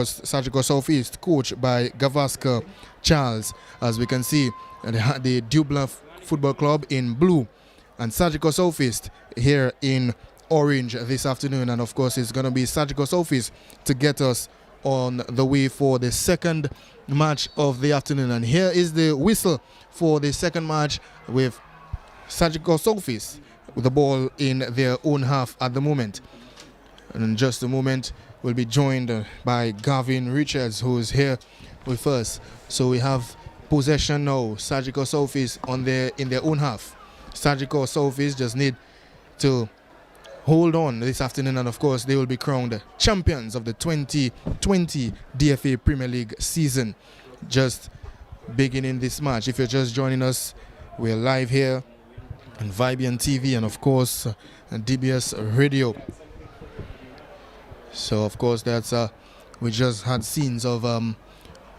Surgical Southeast, coached by Gavaskar Charles. As we can see, the Dublin Football Club in blue and Surgical Southeast here in orange this afternoon. And of course, it's going to be Surgical Southeast to get us on the way for the second match of the afternoon. And here is the whistle for the second match with Surgical Southeast with the ball in their own half at the moment. And in just a moment, we'll be joined by Gavin Richards, who is here with us. So we have possession now. Surgical Southeast in their own half. Surgical Southeast just need to hold on this afternoon, and of course they will be crowned champions of the 2020 DFA Premier League season. Just beginning this match. If you're just joining us, we're live here on Vibian TV and of course DBS Radio. So of course that's we just had scenes of and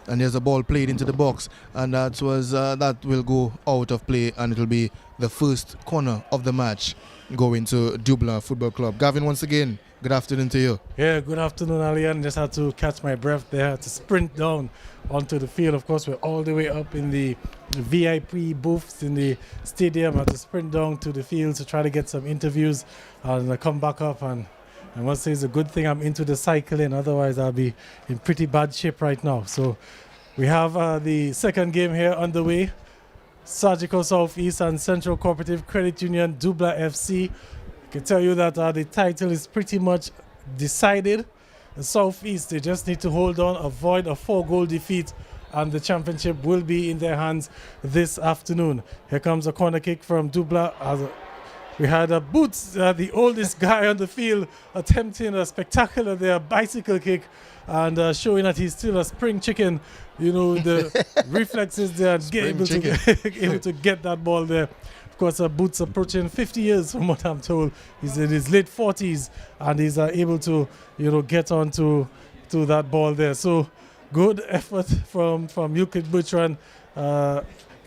there's a ball played into the box, and that will go out of play, and it'll be the first corner of the match going to Dublin Football Club. Gavin, once again, good afternoon to you. Yeah, good afternoon, Alian. Just had to catch my breath there to sprint down onto the field. Of course, we're all the way up in the VIP booths in the stadium. I had to sprint down to the field to try to get some interviews, and I come back up, and I must say it's a good thing I'm into the cycling, otherwise I'll be in pretty bad shape right now. So we have the second game here underway. Surgical Southeast and Central Cooperative Credit Union Dublanc FC. I can tell you that the title is pretty much decided. The Southeast, they just need to hold on, avoid a 4-goal defeat, and the championship will be in their hands this afternoon. Here comes a corner kick from Dublanc. We had Boots, the oldest guy on the field, attempting a spectacular bicycle kick, and showing that he's still a spring chicken. You know, the reflexes there, able to get that ball there. Of course, Boots approaching 50 years from what I'm told. He's in his late 40s, and he's able to, get onto that ball there. So good effort from Yukit Butran,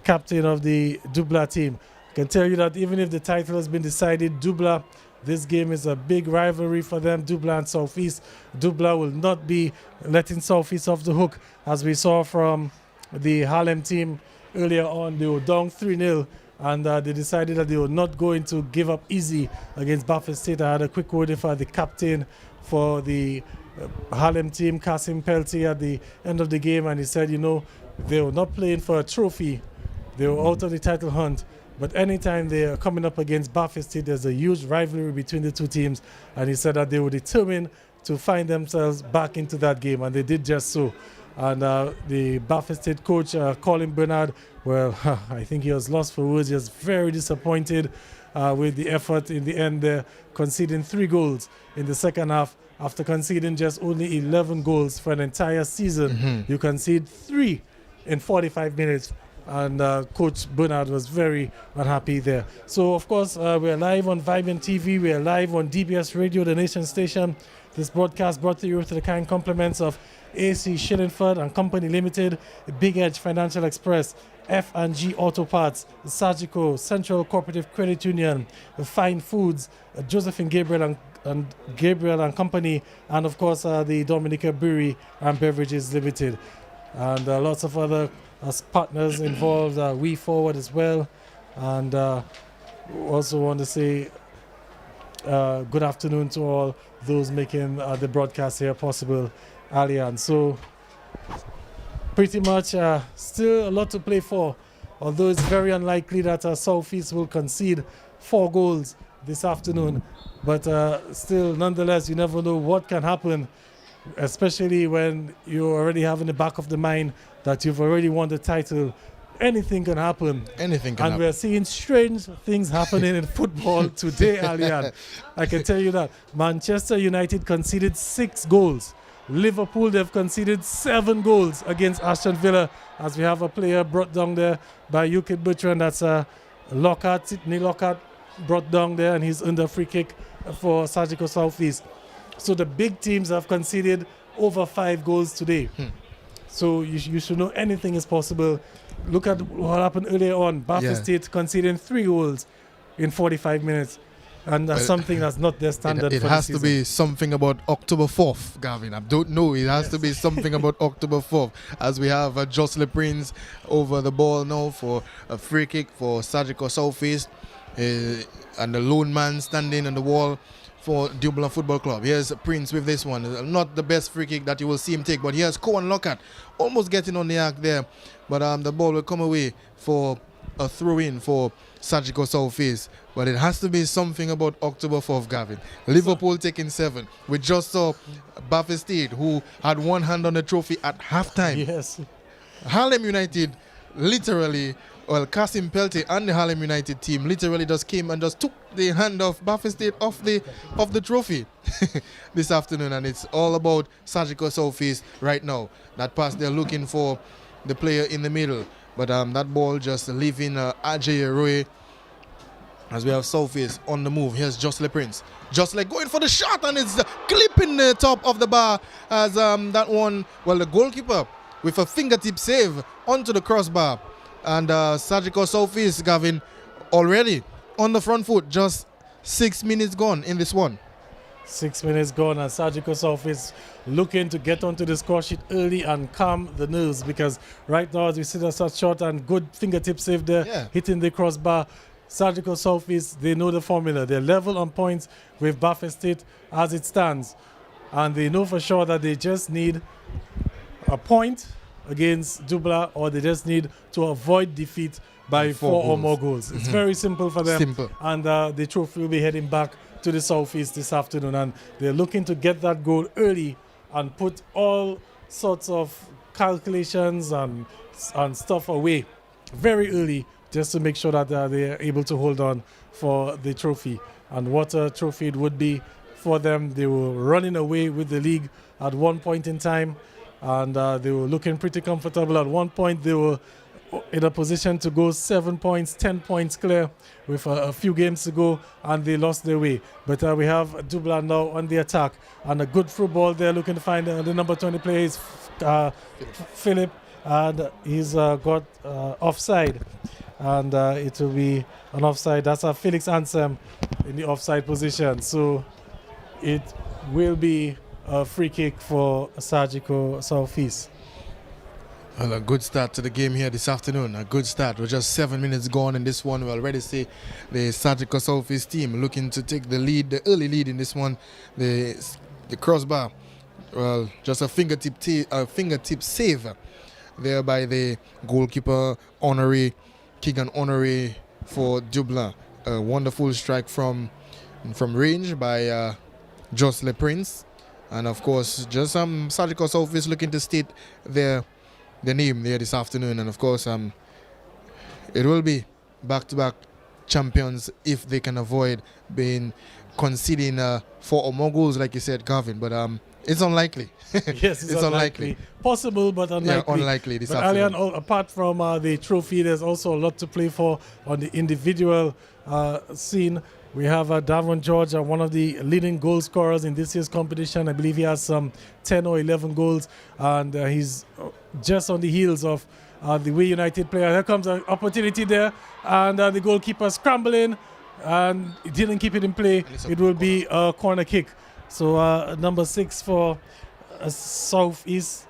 captain of the Dublanc team. I can tell you that even if the title has been decided, Dublanc, this game is a big rivalry for them, Dublanc and Southeast. Dublanc will not be letting Southeast off the hook, as we saw from the Harlem team earlier on. They were down 3-0, and they decided that they were not going to give up easy against Baffin State. I had a quick word for the captain for the Harlem team, Kasim Peltier, at the end of the game, and he said, they were not playing for a trophy. They were out of the title hunt. But anytime they are coming up against Baffin State, there's a huge rivalry between the two teams. And he said that they were determined to find themselves back into that game, and they did just so. And the Baffin State coach, Colin Bernard, well, I think he was lost for words. He was very disappointed with the effort in the end there, conceding 3 goals in the second half. After conceding just only 11 goals for an entire season, you concede 3 in 45 minutes. And Coach Bernard was very unhappy there. So, of course, we're live on Vibian TV. We're live on DBS Radio, the nation station. This broadcast brought to you with the kind compliments of AC Shillingford and Company Limited, Big Edge Financial Express, F&G Auto Parts, Surgical, Central Cooperative Credit Union, Fine Foods, Josephine Gabriel and Company, and, of course, the Dominica Brewery and Beverages Limited. And lots of other as partners involved, We Forward as well. And also want to say good afternoon to all those making the broadcast here possible, Alian. So pretty much still a lot to play for, although it's very unlikely that Southeast will concede 4 goals this afternoon. But still, nonetheless, you never know what can happen, especially when you already have in the back of the mind that you've already won the title. Anything can happen. Anything can happen. And we're seeing strange things happening in football today, Alian. I can tell you that. Manchester United conceded 6 goals. Liverpool, they've conceded 7 goals against Aston Villa, as we have a player brought down there by Yukit Butran. That's Lockhart, Sidney Lockhart, brought down there, and he's under a free kick for Surgical Southeast. So the big teams have conceded over 5 goals today. So you should know anything is possible. Look at what happened earlier on. Baffin State conceding 3 goals in 45 minutes. And that's something that's not their standard. It for has the to season. be something about October 4th, Gavin. I don't know. It has to be something about October 4th, as we have Jocelyn Prince over the ball now for a free kick for Surgical Southeast, and the lone man standing on the wall for Dublin Football Club. Here's Prince with this one. Not the best free kick that you will see him take, but here's Cohen Lockhart almost getting on the act there, but the ball will come away for a throw-in for Surgical Southeast. But it has to be something about October 4th, Gavin. Liverpool taking 7. We just saw Bath State, who had one hand on the trophy at halftime. Yes. Harlem United literally, well, Kasim Peltier and the Harlem United team literally just came and just took the hand of Bath State off the trophy this afternoon, and it's all about Surgical Southeast right now. That pass, they're looking for the player in the middle, but that ball just leaving Ajay Roy, as we have Southeast on the move. Here's Jocelyn Prince. Jocelyn going for the shot, and it's clipping the top of the bar as that one, well, the goalkeeper with a fingertip save onto the crossbar. And Surgical Southeast, Gavin, already on the front foot. Just 6 minutes gone in this one. 6 minutes gone, and Surgical Southeast looking to get onto the score sheet early and calm the nerves, because right now, as we see, that's a shot and good fingertip save there, hitting the crossbar. Surgical Southeast, they know the formula. They're level on points with Bath State as it stands, and they know for sure that they just need a point against Dublin, or they just need to avoid defeat by 4 or more goals. It's very simple for them. Simple. And the trophy will be heading back to the Southeast this afternoon, and they're looking to get that goal early and put all sorts of calculations and stuff away very early, just to make sure that they're able to hold on for the trophy. And what a trophy it would be for them. They were running away with the league at one point in time, and they were looking pretty comfortable. At one point, they were in a position to go 7 points, 10 points clear with a few games to go, and they lost their way. But we have Dublin now on the attack, and a good through ball there, looking to find the number 20 player is Philip, and he's got offside, and it will be an offside. That's a Felix Ansem in the offside position, so it will be a free kick for Surgical Southeast. Well, a good start to the game here this afternoon. A good start. We're just 7 minutes gone in this one. We already see the Surgical Southeast team looking to take the lead, the early lead in this one. The crossbar, well, just a fingertip save there by the goalkeeper Keegan Honoré for Dublin. A wonderful strike from range by Jocelyn Prince, and of course, just Surgical Southeast looking to state the name there this afternoon, and of course it will be back-to-back champions if they can avoid conceding 4 or more goals, like you said, Gavin, but it's unlikely. Yes, it's unlikely. Possible, but unlikely. Yeah, unlikely this but afternoon. Alian, apart from the trophy, there's also a lot to play for on the individual scene. We have Davon George, one of the leading goal scorers in this year's competition. I believe he has some 10 or 11 goals, and he's just on the heels of the Way United player. Here comes an opportunity there, and the goalkeeper scrambling, and he didn't keep it in play. It will be a corner kick. So number 6 for Southeast,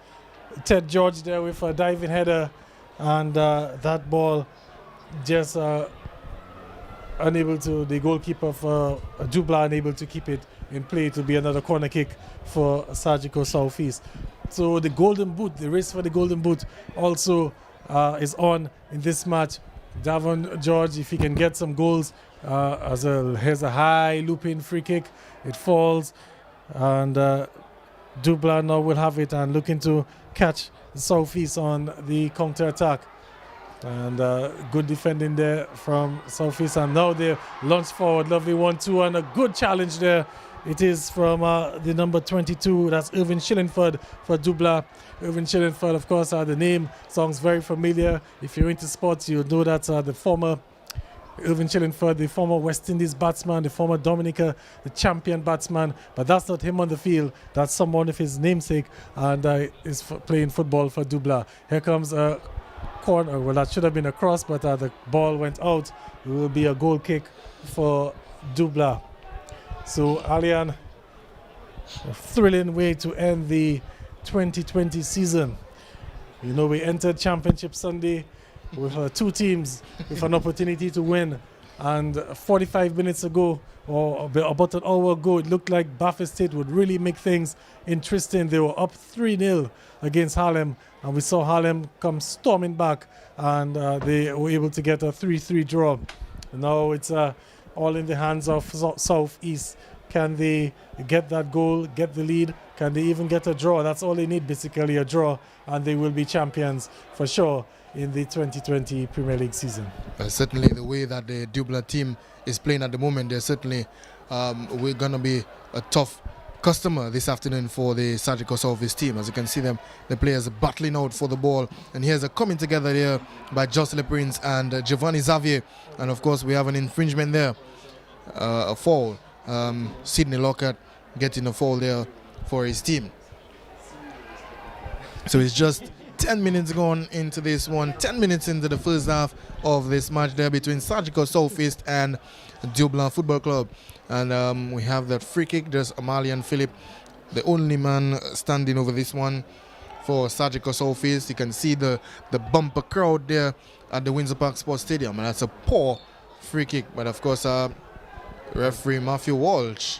Ted George there with a diving header, and that ball just the goalkeeper for Dublin unable to keep it in play. To be another corner kick for Surgical Southeast. So the golden boot, the race for the golden boot also is on in this match. Davon George, if he can get some goals, here's a high looping free kick. It falls, and Dublin now will have it and looking to catch the Southeast on the counter attack. And good defending there from Southeast, and now they launch forward. Lovely 1-2, and a good challenge there. It is from the number 22, that's Irvin Shillingford for Dublin. Irvin Shillingford, of course, the name sounds very familiar. If you're into sports, you know that's the former Irvin Shillingford, the former West Indies batsman, the former Dominica, the champion batsman. But that's not him on the field. That's someone of his namesake, and is playing football for Dublin. Here comes a corner. Well, that should have been a cross, but the ball went out. It will be a goal kick for Dublin. So, Alian, a thrilling way to end the 2020 season. You know, we entered Championship Sunday with two teams with an opportunity to win. And 45 minutes ago, or about an hour ago, it looked like Baffin State would really make things interesting. They were up 3-0 against Harlem, and we saw Harlem come storming back, and they were able to get a 3-3 draw. Now it's all in the hands of Southeast. Can they get that goal, get the lead? Can they even get a draw? That's all they need, basically, a draw, and they will be champions for sure in the 2020 Premier League season. Certainly the way that the Dublin team is playing at the moment, they're certainly we're going to be a tough customer this afternoon for the Surgical Southeast team. As you can see them, the players battling out for the ball. And here's a coming together here by Jocelyn Prince and Giovanni Xavier. And of course we have an infringement there, a foul. Sidney Lockhart getting a foul there for his team. So it's just 10 minutes gone into this one, 10 minutes into the first half of this match there between Surgical Southeast and Dublanc Football Club. And we have that free kick. There's Amalian Philip, the only man standing over this one for Surgical Southeast. You can see the bumper crowd there at the Windsor Park Sports Stadium, and that's a poor free kick. But of course, referee Matthew Walsh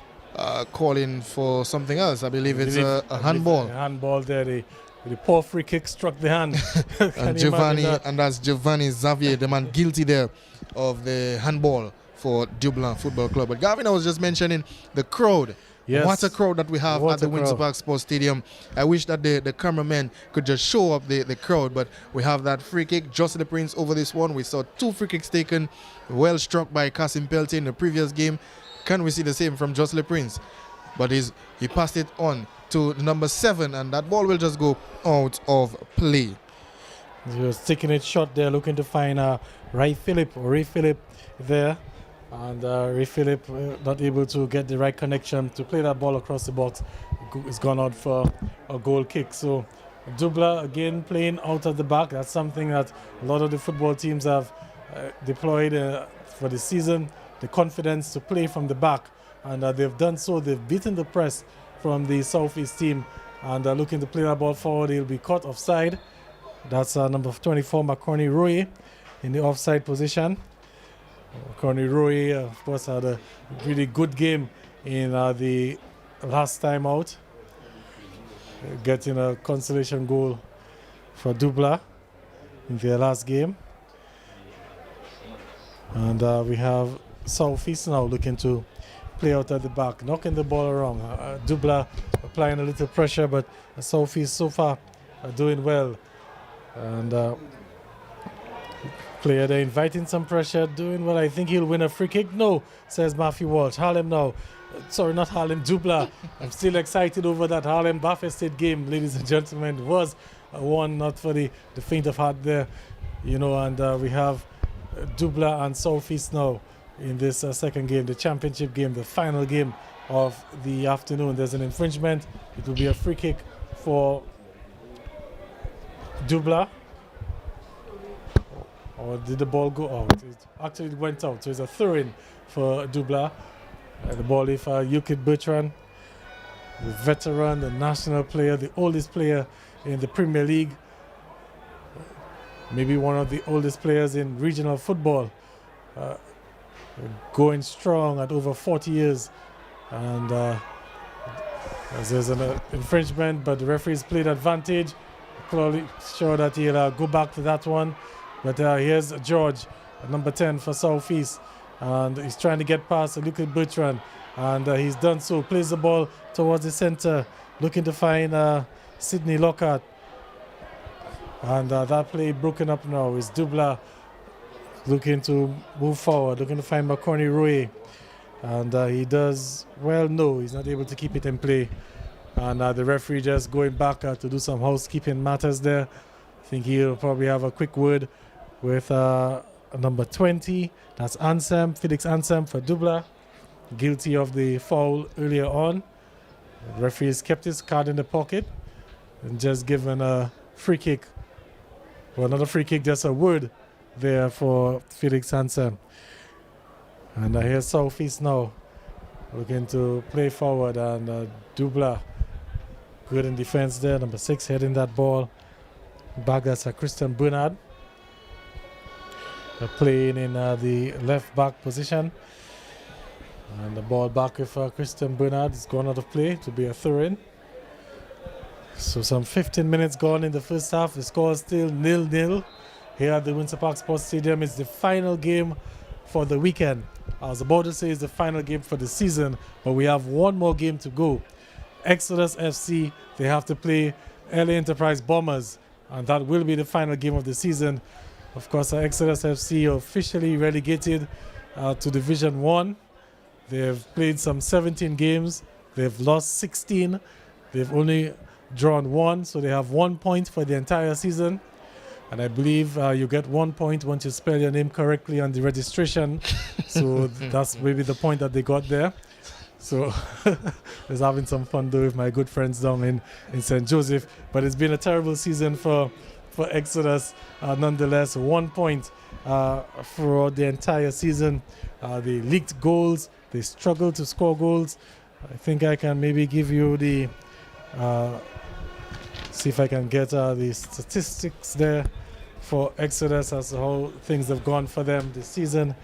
calling for something else. I believe it's a handball. A handball there. The poor free kick struck the hand. And that's Giovanni Xavier, the man guilty there of the handball for Dublanc Football Club. But Gavin, I was just mentioning the crowd. Yes. What a crowd that we have at the Windsor Park Sports Stadium. I wish that the cameramen could just show up the crowd, but we have that free kick. Jocelyn Prince over this one. We saw two free kicks taken, well struck by Kasim Peltier in the previous game. Can we see the same from Jocelyn Prince? But he passed it on to number 7, and that ball will just go out of play. He was taking it short there, looking to find Ray Phillip there. And Ray Phillip not able to get the right connection to play that ball across the box. It's gone out for a goal kick. So Dubla again playing out at the back. That's something that a lot of the football teams have deployed for the season. The confidence to play from the back. And they've done so. They've beaten the press from the Southeast team. And looking to play that ball forward. He'll be caught offside. That's number 24, McCorney Rui, in the offside position. Connie Rui, of course, had a really good game in the last time out, getting a consolation goal for Dubla in their last game. And we have Southeast now looking to play out at the back, knocking the ball around. Dubla applying a little pressure, but Southeast so far are doing well. And player there inviting some pressure, doing well. I think he'll win a free kick. No, says Matthew Walsh. Harlem now. Sorry, not Harlem, Dubla. I'm still excited over that Harlem Baffin State game, ladies and gentlemen. It was one not for the faint of heart there, you know. And we have Dubla and Southeast now in this second game, the championship game, the final game of the afternoon. There's an infringement. It will be a free kick for Dubla. Or did the ball go out? Actually, it went out. So it's a throw-in for Dubla. The ball is for Yukit Bertrand, the veteran, the national player, the oldest player in the Premier League. Maybe one of the oldest players in regional football. Going strong at over 40 years. And as there's an infringement, but the referees played advantage. Clearly sure that he'll go back to that one. But here's George, number 10 for Southeast. And he's trying to get past Lucas Bertrand. And he's done so. Plays the ball towards the center, looking to find Sidney Lockhart. And that play broken up now. Is Dubla looking to move forward, looking to find McCorney Rui. And he does well. No, he's not able to keep it in play. And the referee just going back to do some housekeeping matters there. I think he'll probably have a quick word with number 20. That's Ansem, Felix Ansem for Dubla. Guilty of the foul earlier on. The referee has kept his card in the pocket and just given a free kick. Well, not a free kick, just a word there for Felix Ansem. And here's Southeast now looking to play forward, and Dublanc good in defense there. Number 6 heading that ball back. That's Christian Bernard playing in the left back position, and the ball back with Christian Bernard is gone out of play to be a throw-in. So some 15 minutes gone in the first half. The score is still 0-0 here at the Windsor Park Sports Stadium. It's the final game for the weekend. I was about to say it's the final game for the season, but we have one more game to go. Exodus FC, they have to play LA Enterprise Bombers, and that will be the final game of the season. Of course, Exodus FC are officially relegated to Division 1. They've played some 17 games. They've lost 16. They've only drawn 1, so they have 1 point for the entire season. And I believe you get 1 point once you spell your name correctly on the registration. So that's maybe the point that they got there. So I was having some fun though with my good friends down in St. Joseph. But it's been a terrible season for Exodus. Nonetheless, 1 point for the entire season. They leaked goals. They struggled to score goals. I think I can maybe give you the... see if I can get the statistics there for Exodus as to how things have gone for them this season.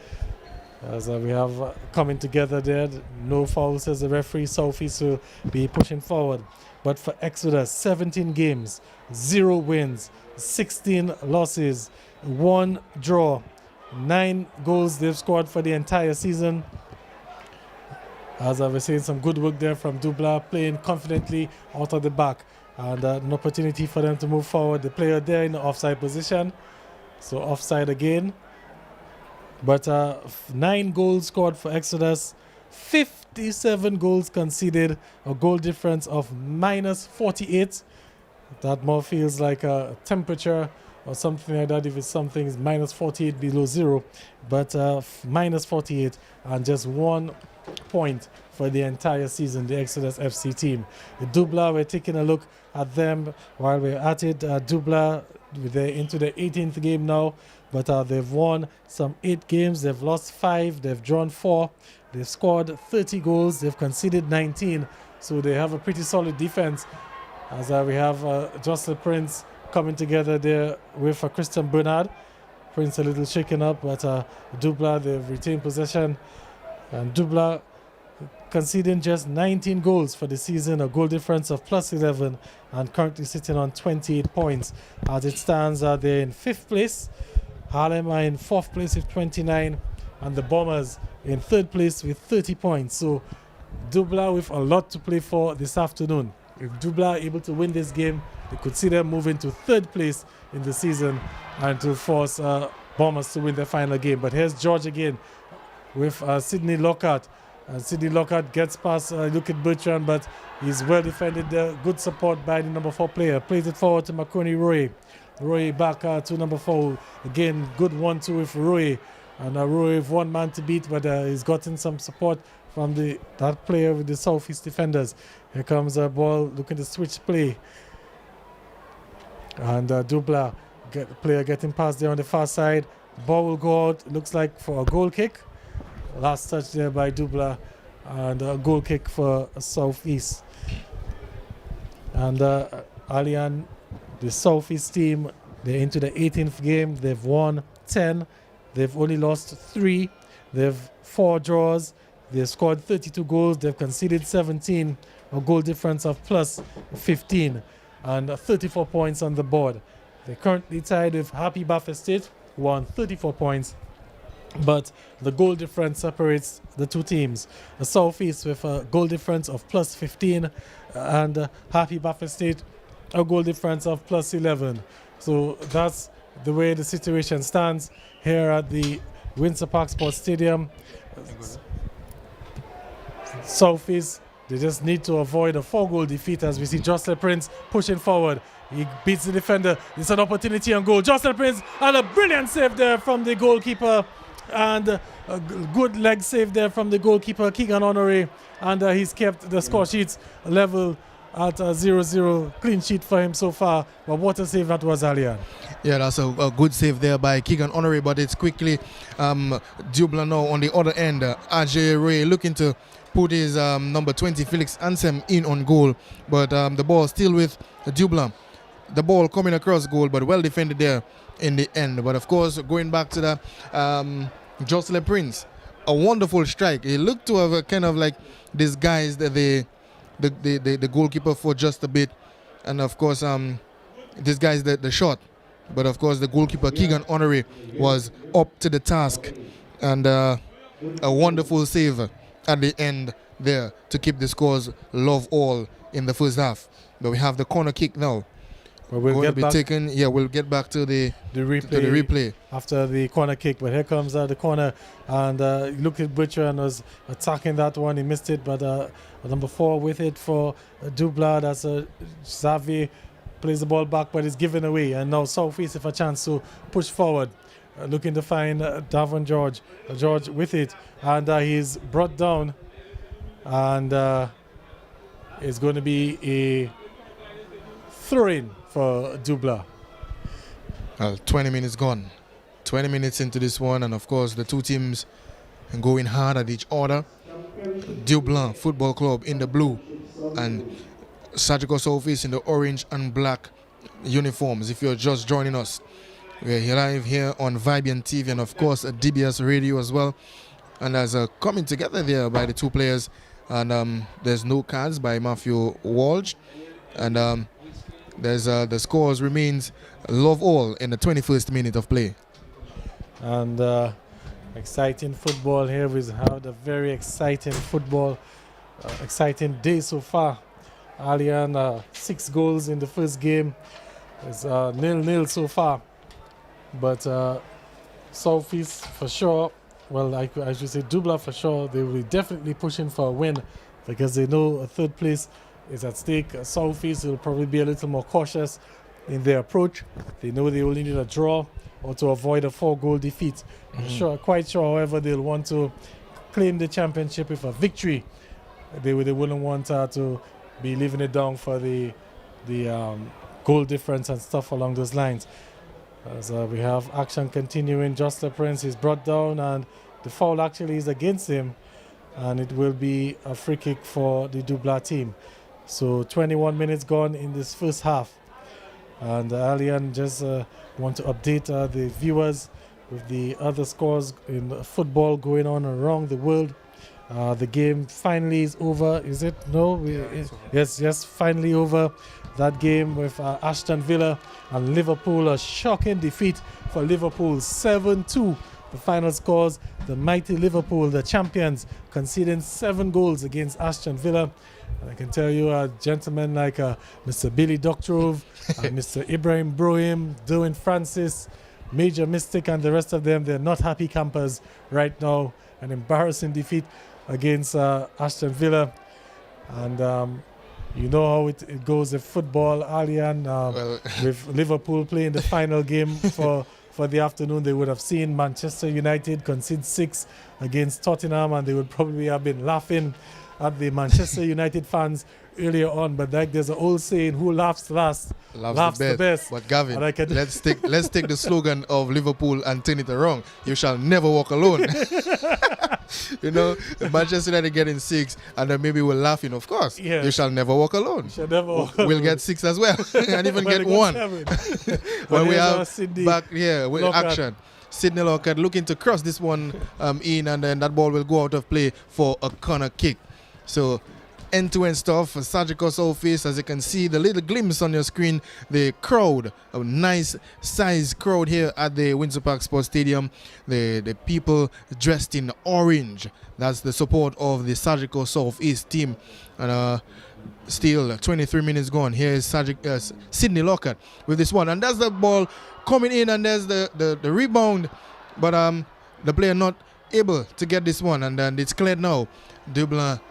As we have coming together there, no fouls as the referee. Southeast will be pushing forward. But for Exodus, 17 games, 0 wins, 16 losses, 1 draw, 9 goals they've scored for the entire season. As I was saying, some good work there from Dublanc, playing confidently out of the back. And an opportunity for them to move forward. The player there in the offside position. So offside again. But 9 goals scored for Exodus. 57 goals conceded. A goal difference of -48. That more feels like a temperature or something like that. If it's something is -48 below 0. But -48 and just 1 point for the entire season, the Exodus FC team. The Dublanc, we're taking a look at them while we're at it. Dublanc, they're into the 18th game now, but they've won some 8 games. They've lost 5, they've drawn 4, they've scored 30 goals, they've conceded 19, so they have a pretty solid defense. As we have Jocelyn Prince coming together there with Christian Bernard. Prince a little shaken up, but Dublanc, they've retained possession. And Dublanc conceding just 19 goals for the season, a goal difference of +11, and currently sitting on 28 points. As it stands, they're in 5th place. Harlem are in 4th place with 29, and the Bombers in 3rd place with 30 points. So Dublanc with a lot to play for this afternoon. If Dublanc are able to win this game, they could see them moving to 3rd place in the season and to force Bombers to win their final game. But here's George again with Sidney Lockhart. Sidney Lockhart gets past Luke Bertrand, but he's well defended there. Good support by the number 4 player. Plays it forward to Makoni Roy. Roy back to number 4. Again, good 1-2 with Roy. And Roy with 1 man to beat, but he's gotten some support from that player with the Southeast defenders. Here comes a ball looking to switch play. And Dublanc, player getting past there on the far side. Ball will go out, looks like for a goal kick. Last touch there by Dublanc, and a goal kick for Southeast. And Alian, the Southeast team, they're into the 18th game. They've won 10. They've only lost 3. They've 4 draws. They've scored 32 goals. They've conceded 17. A goal difference of +15. And 34 points on the board. They're currently tied with Happy Bath State, who won 34 points. But the goal difference separates the two teams. The Southeast with a goal difference of +15, and Happy Bath State a goal difference of +11. So that's the way the situation stands here at the Windsor Park Sports Stadium. Southeast, they just need to avoid a 4-goal defeat, as we see Jocelyn Prince pushing forward. He beats the defender. It's an opportunity on goal. Jocelyn Prince, and a brilliant save there from the goalkeeper. And a good leg save there from the goalkeeper, Keegan Honoré. And he's kept the score sheets level at 0-0. Clean sheet for him so far. But what a save that was, Alian. Yeah, that's a good save there by Keegan Honoré. But it's quickly Dublanc now on the other end. Ajay Ray looking to put his number 20 Felix Ansem in on goal, but the ball still with Dublanc. The ball coming across goal, but well defended there in the end. But of course, going back to the Jocelyn Prince, a wonderful strike. He looked to have kind of like disguised the goalkeeper for just a bit, and of course disguised the shot. But of course, the goalkeeper Keegan Honoré was up to the task, and a wonderful save at the end there to keep the scores love all in the first half. But we have the corner kick now. Well, we'll going get to be back taken. Yeah, we'll get back to the replay after the corner kick. But here comes the corner, and look at Butcher and was attacking that one. He missed it, but number 4 with it for Dublanc. That's Xavier plays the ball back, but it's given away. And now Southeast have a chance to push forward, looking to find Davon George with it, and he's brought down, and it's going to be a throw-in for Dublanc. 20 minutes gone. 20 minutes into this one, and of course the two teams going hard at each other. Dublanc Football Club in the blue and Surgical Southeast in the orange and black uniforms. If you're just joining us, we're here live here on Vibian TV and of course at DBS Radio as well. And there's a coming together there by the two players, and there's no cards by Matthew Walsh, and there's the scores remains love all in the 21st minute of play. And exciting football here. We've had a very exciting football, exciting day so far. Alian 6 goals in the first game. It's 0-0 so far. But Southeast for sure, well, I should say Dublanc for sure, they will be definitely pushing for a win because they know a third place is at stake. Southeast will probably be a little more cautious in their approach. They know they only need a draw or to avoid a 4-goal defeat. I'm quite sure, however, they'll want to claim the championship with a victory. They wouldn't want to be leaving it down for the goal difference and stuff along those lines. As we have action continuing, Jocelyn Prince is brought down and the foul actually is against him, and it will be a free kick for the Dublanc team. So 21 minutes gone in this first half, and Alian just want to update the viewers with the other scores in football going on around the world. The game finally is over. Is it? No? Yes, finally over. That game with Aston Villa and Liverpool, a shocking defeat for Liverpool, 7-2. The final scores, the mighty Liverpool, the champions, conceding 7 goals against Aston Villa. And I can tell you, gentlemen like Mr. Billy Doctrove, Mr. Ibrahim Brohim, Derwin Francis, Major Mystic, and the rest of them, they're not happy campers right now. An embarrassing defeat against Aston Villa. And you know how it goes with football, Alian. With Liverpool playing the final game for the afternoon, they would have seen Manchester United concede 6 against Tottenham, and they would probably have been laughing at the Manchester United fans earlier on. But like there's an old saying, who laughs last laughs the best. But Gavin, let's take the slogan of Liverpool and turn it around. You shall never walk alone. You know, Manchester United getting 6, and then maybe we're laughing. Of course, you shall never walk alone. We'll get 6 as well, and even get 1. When we have back here with action. Sidney Lockhart looking to cross this one in, and then that ball will go out of play for a corner kick. So end-to-end stuff for Surgical Southeast. As you can see, the little glimpse on your screen, the crowd, a nice size crowd here at the Windsor Park Sports Stadium. The people dressed in orange. That's the support of the Surgical Southeast team. And still 23 minutes gone. Here is Sidney Lockhart with this one, and that's the ball coming in, and there's the rebound, but the player not able to get this one, and then it's cleared now. Dublanc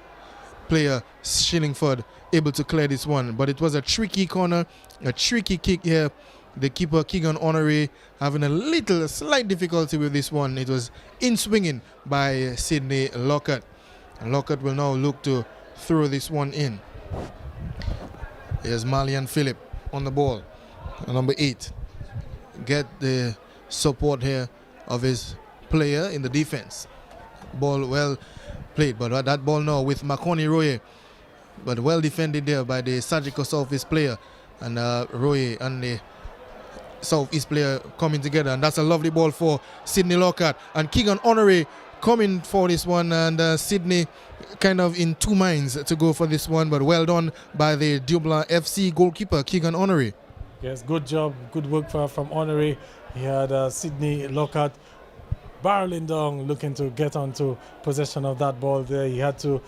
player Shillingford able to clear this one, but it was a tricky corner, a tricky kick here. The keeper Keegan Honoré having a slight difficulty with this one. It was in swinging by Sidney Lockhart, and Lockhart will now look to throw this one in. Here's Malian Phillip on the ball, number 8. Get the support here of his player in the defense. Ball well played. But that ball now with Makoni Roye, but well defended there by the Surgical Southeast player, and Roye and the Southeast player coming together, and that's a lovely ball for Sydney Lockhart and Keegan Honoré coming for this one, and Sydney kind of in two minds to go for this one, but well done by the Dublanc FC goalkeeper Keegan Honoré. Yes, good job, good work from Honoré. He had Sydney Lockhart barreling down, looking to get onto possession of that ball there. He had to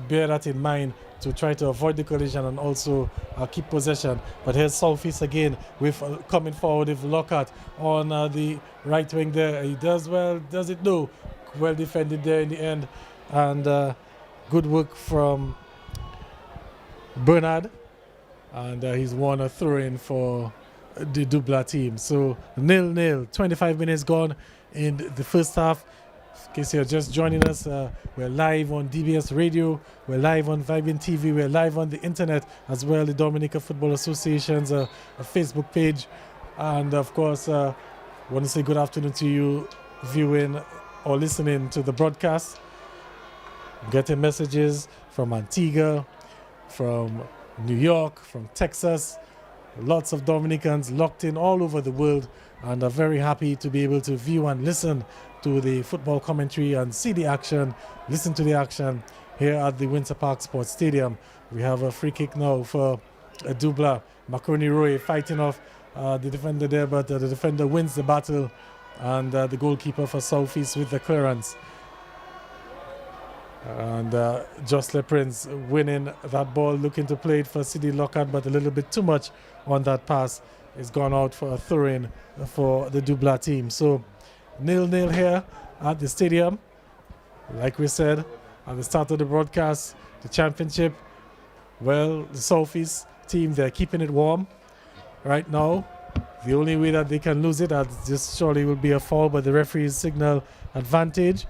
bear that in mind to try to avoid the collision and also keep possession. But here's Southeast again with coming forward with Lockhart on the right wing there. He does well, does it no? Well defended there in the end, and good work from Bernard, and he's won a throw-in for the Dublanc team. So 0-0, 25 minutes gone in the first half. In case you're just joining us, we're live on DBS Radio, we're live on Vibrant TV, we're live on the internet as well, the Dominica Football Association's a Facebook page. And of course, I want to say good afternoon to you viewing or listening to the broadcast. I'm getting messages from Antigua, from New York, from Texas. Lots of Dominicans locked in all over the world, and are very happy to be able to view and listen to the football commentary and see the action, listen to the action here at the Windsor Park Sports Stadium. We have a free kick now for Dublanc. Makoni Roye fighting off the defender there, but the defender wins the battle, and the goalkeeper for Southeast with the clearance. And Jocelyn Prince winning that ball, looking to play it for Sydney Lockhart, but a little bit too much on that pass. It's gone out for a throw-in for the Dublanc team. So 0-0 here at the stadium. Like we said at the start of the broadcast, the championship, well, the Southeast team, they're keeping it warm right now. The only way that they can lose it, just surely will be a foul, but the referees signal advantage.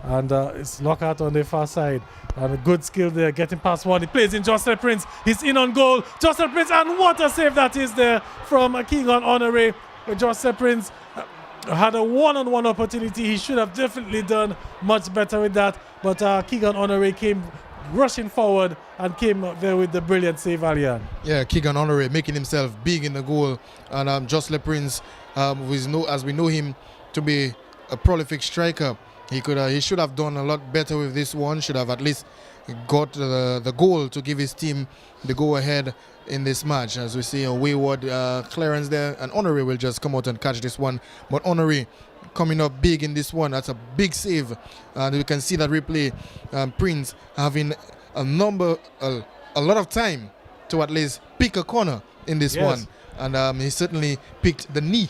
And it's Lockhart on the far side. And a good skill there, getting past one. He plays in Jocelyn Prince. He's in on goal. Jocelyn Prince, and what a save that is there from Keegan Honoré. Jocelyn Prince had a one-on-one opportunity. He should have definitely done much better with that. But Keegan Honoré came rushing forward and came up there with the brilliant save, Alian. Yeah, Keegan Honoré making himself big in the goal. And Jocelyn Prince, as we know him to be a prolific striker, he should have done a lot better with this one. Should have at least got the goal to give his team the go-ahead in this match. As we see a wayward clearance there, and Honoré will just come out and catch this one. But Honoré coming up big in this one. That's a big save. And we can see that replay. Prince having a lot of time to at least pick a corner in this one. And he certainly picked the knee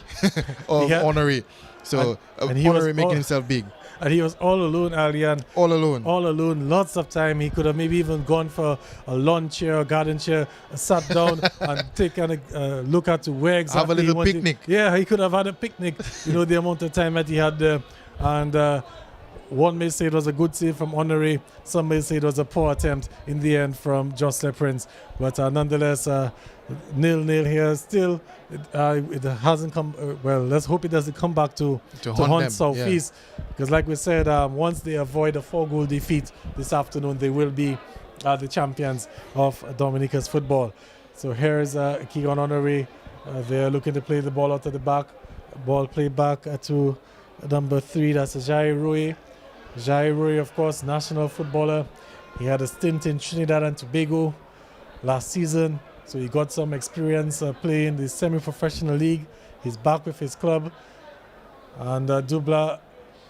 of Honoré. So and Honoré making himself big. And he was all alone, Alian. All alone. All alone. Lots of time. He could have maybe even gone for a lawn chair or garden chair, sat down and taken a look at where exactly have a little picnic. Yeah, he could have had a picnic. You know, the amount of time that he had there. And one may say it was a good save from Honoré. Some may say it was a poor attempt in the end from Jocelyn Prince. But nonetheless, 0-0 here. Still, it hasn't come. Well, let's hope it doesn't come back to haunt Southeast. Because like we said, once they avoid a 4-goal defeat this afternoon, they will be the champions of Dominica's football. So here's Keegan Honoré. They're looking to play the ball out of the back. Ball played back to number 3. That's Jai Roy. Jai Roy, of course, national footballer. He had a stint in Trinidad and Tobago last season. So he got some experience playing the semi-professional league. He's back with his club. And Dublanc,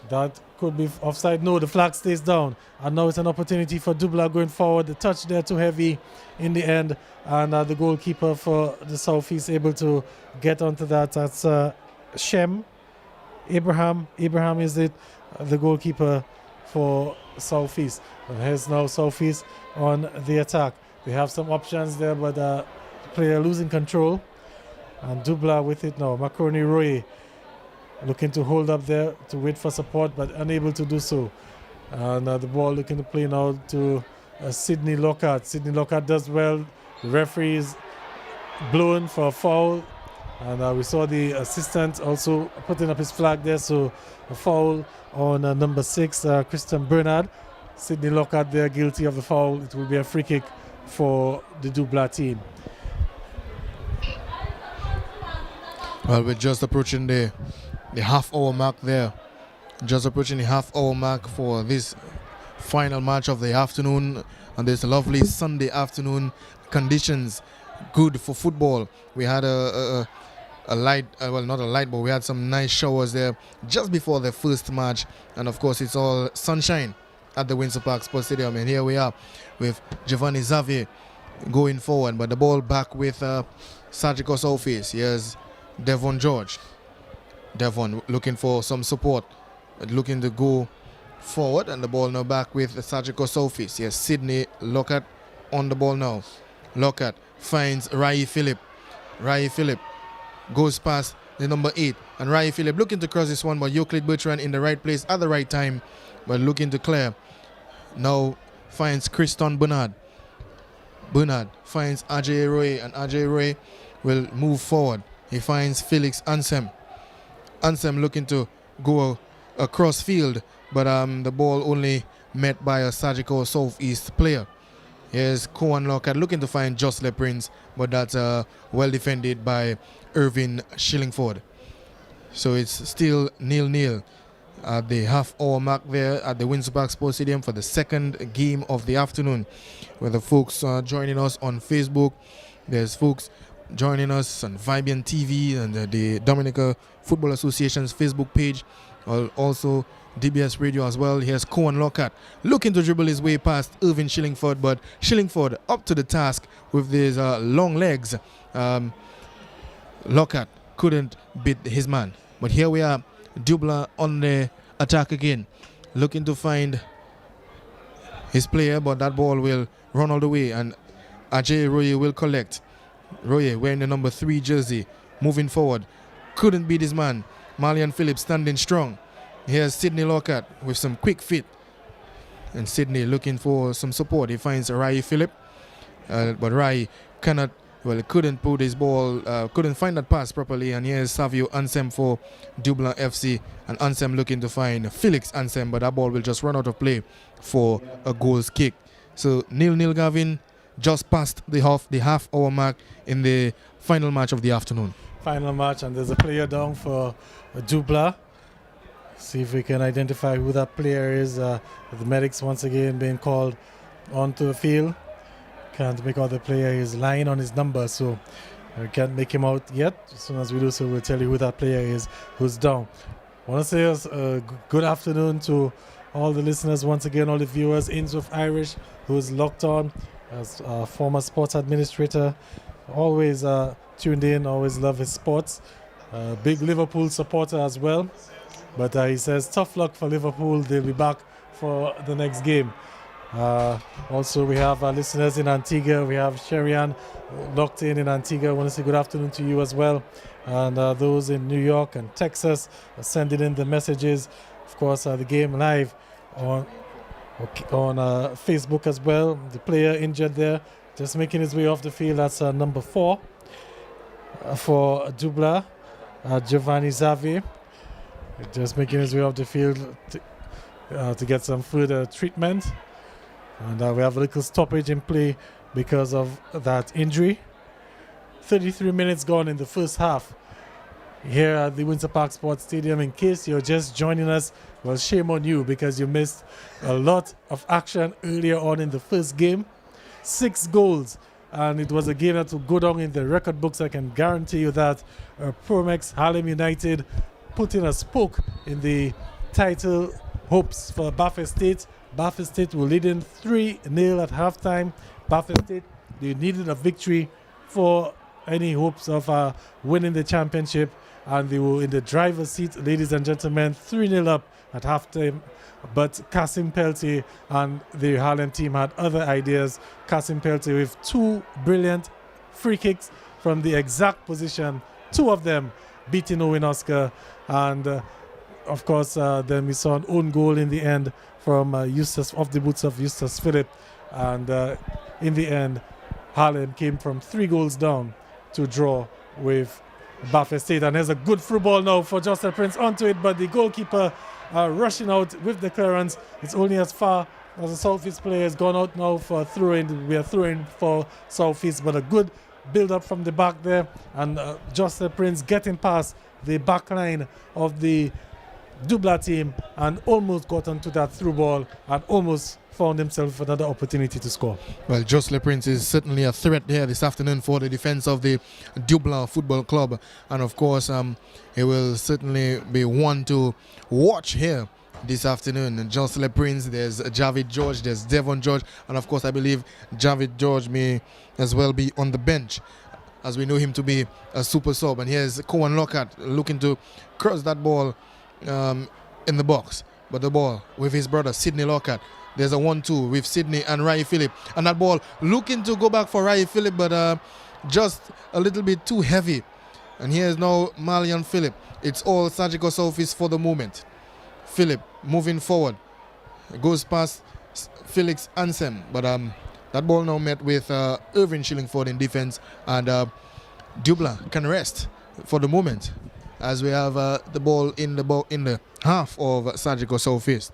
that could be offside. No, the flag stays down. And now it's an opportunity for Dublanc going forward. The touch there too heavy in the end. And the goalkeeper for the Southeast able to get onto that. That's Shem. Abraham is it, the goalkeeper for Southeast. And here's now Southeast on the attack. They have some options there, but the player losing control. And Dublanc with it now. Makoni Roye looking to hold up there to wait for support, but unable to do so. And the ball looking to play now to Sydney Lockhart. Sydney Lockhart does well. The referee is blown for a foul. And we saw the assistant also putting up his flag there. So a foul on number 6, Christian Bernard. Sidney Lockhart there guilty of the foul. It will be a free kick for the Dublanc team. Well, we're just approaching the half-hour mark there. Just approaching the half-hour mark for this final match of the afternoon on this lovely Sunday afternoon. Conditions good for football. We had a light, well, not a light, but we had some nice showers there just before the first match. And of course, it's all sunshine at the Windsor Park Sports Stadium. And here we are with Giovanni Xavier going forward, but the ball back with Surgical Southeast. Here's Devon George. Devon looking for some support, looking to go forward, and the ball now back with the Surgical Southeast. Here's Sidney Lockhart on the ball now. Lockhart finds Rai Phillip. Rai Phillip goes past the number 8, and Rai Phillip looking to cross this one, but Euclid Bertrand in the right place at the right time, but looking to clear. Now finds Christon Bernard. Bernard finds Ajay Roy, and Ajay Roy will move forward. He finds Felix Ansem. Ansem looking to go across field, but the ball only met by a Surgical Southeast player. Here's Cohen Lockhart looking to find Jocelyn Prince, but that's well defended by Irvin Shillingford. So it's still 0-0 at the half-hour mark there at the Windsor Park Sports Stadium for the second game of the afternoon. With the folks joining us on Facebook, there's folks joining us on Vibian TV and the Dominica Football Association's Facebook page, also DBS Radio as well. Here's Cohen Lockhart looking to dribble his way past Irvin Shillingford, but Shillingford up to the task with his long legs. Lockhart couldn't beat his man. But here we are, Dublanc on the attack again, looking to find his player, but that ball will run all the way, and Ajay Roye will collect. Roye wearing the number 3 jersey, moving forward, couldn't beat his man. Marlian Phillips standing strong. Here's Sidney Lockhart with some quick feet, and Sidney looking for some support. He finds Rai Phillip, but Rai cannot, well, couldn't put his ball, couldn't find that pass properly. And here's Savio Ansem for Dublanc FC, and Ansem looking to find Felix Ansem, but that ball will just run out of play for a goals kick. So 0-0, Gavin, just past the half-hour mark in the final match of the afternoon. Final match, and there's a player down for Dublanc. See if we can identify who that player is. The medics once again being called onto the field. Can't make out the player. He's lying on his number, so we can't make him out yet. As soon as we do so, we'll tell you who that player is who's down. I want to say good afternoon to all the listeners once again, all the viewers. Ainsworth Irish, who's locked on as a former sports administrator, always tuned in, always love his sports. Big Liverpool supporter as well. But he says tough luck for Liverpool. They'll be back for the next game. Also, we have our listeners in Antigua. We have Sherian locked in Antigua. I want to say good afternoon to you as well. And those in New York and Texas are sending in the messages. Of course, the game live on Facebook as well. The player injured there, just making his way off the field. That's number 4 for Dublanc, Giovanni Xavier. Just making his way off the field to get some further treatment. And we have a little stoppage in play because of that injury. 33 minutes gone in the first half here at the Windsor Park Sports Stadium. In case you're just joining us, well, shame on you because you missed a lot of action earlier on in the first game. 6 goals, and it was a game that will go down in the record books. I can guarantee you that. Promex Harlem United putting a spoke in the title hopes for Baffin State. Baffin State were leading 3-0 at halftime. Baffin State, they needed a victory for any hopes of winning the championship, and they were in the driver's seat, ladies and gentlemen, 3-0 up at halftime. But Kasim Peltier and the Harlem team had other ideas. Kasim Peltier with 2 brilliant free kicks from the exact position, 2 of them beating Owen Oscar, and of course then we saw an own goal in the end from Eustace, off the boots of Eustace Phillip, and in the end Harlem came from 3 goals down to draw with Baffin State. And there's a good through ball now for Justin Prince onto it, but the goalkeeper rushing out with the clearance. It's only as far as a Southeast player has gone out now for throwing. We are throwing for Southeast, but a good build up from the back there, and Jocelyn Prince getting past the back line of the Dublanc team and almost got onto that through ball and almost found himself another opportunity to score. Well, Jocelyn Prince is certainly a threat here this afternoon for the defense of the Dublanc Football Club, and of course he will certainly be one to watch here this afternoon. And Jocelyn Prince, there's Javid George, there's Devon George, and of course I believe Javid George may as well be on the bench, as we know him to be a super sub. And here's Cohen Lockhart looking to cross that ball in the box, but the ball with his brother Sidney Lockhart. There's a 1-2 with Sidney and Rai Phillip, and that ball looking to go back for Rai Phillip, but just a little bit too heavy. And here's now Malian Phillip. It's all Surgical Southeast for the moment. Phillip moving forward, goes past Felix Ansem, but that ball now met with Irvin Shillingford in defense, and Dublanc can rest for the moment as we have the ball in the half of Surgical Southeast.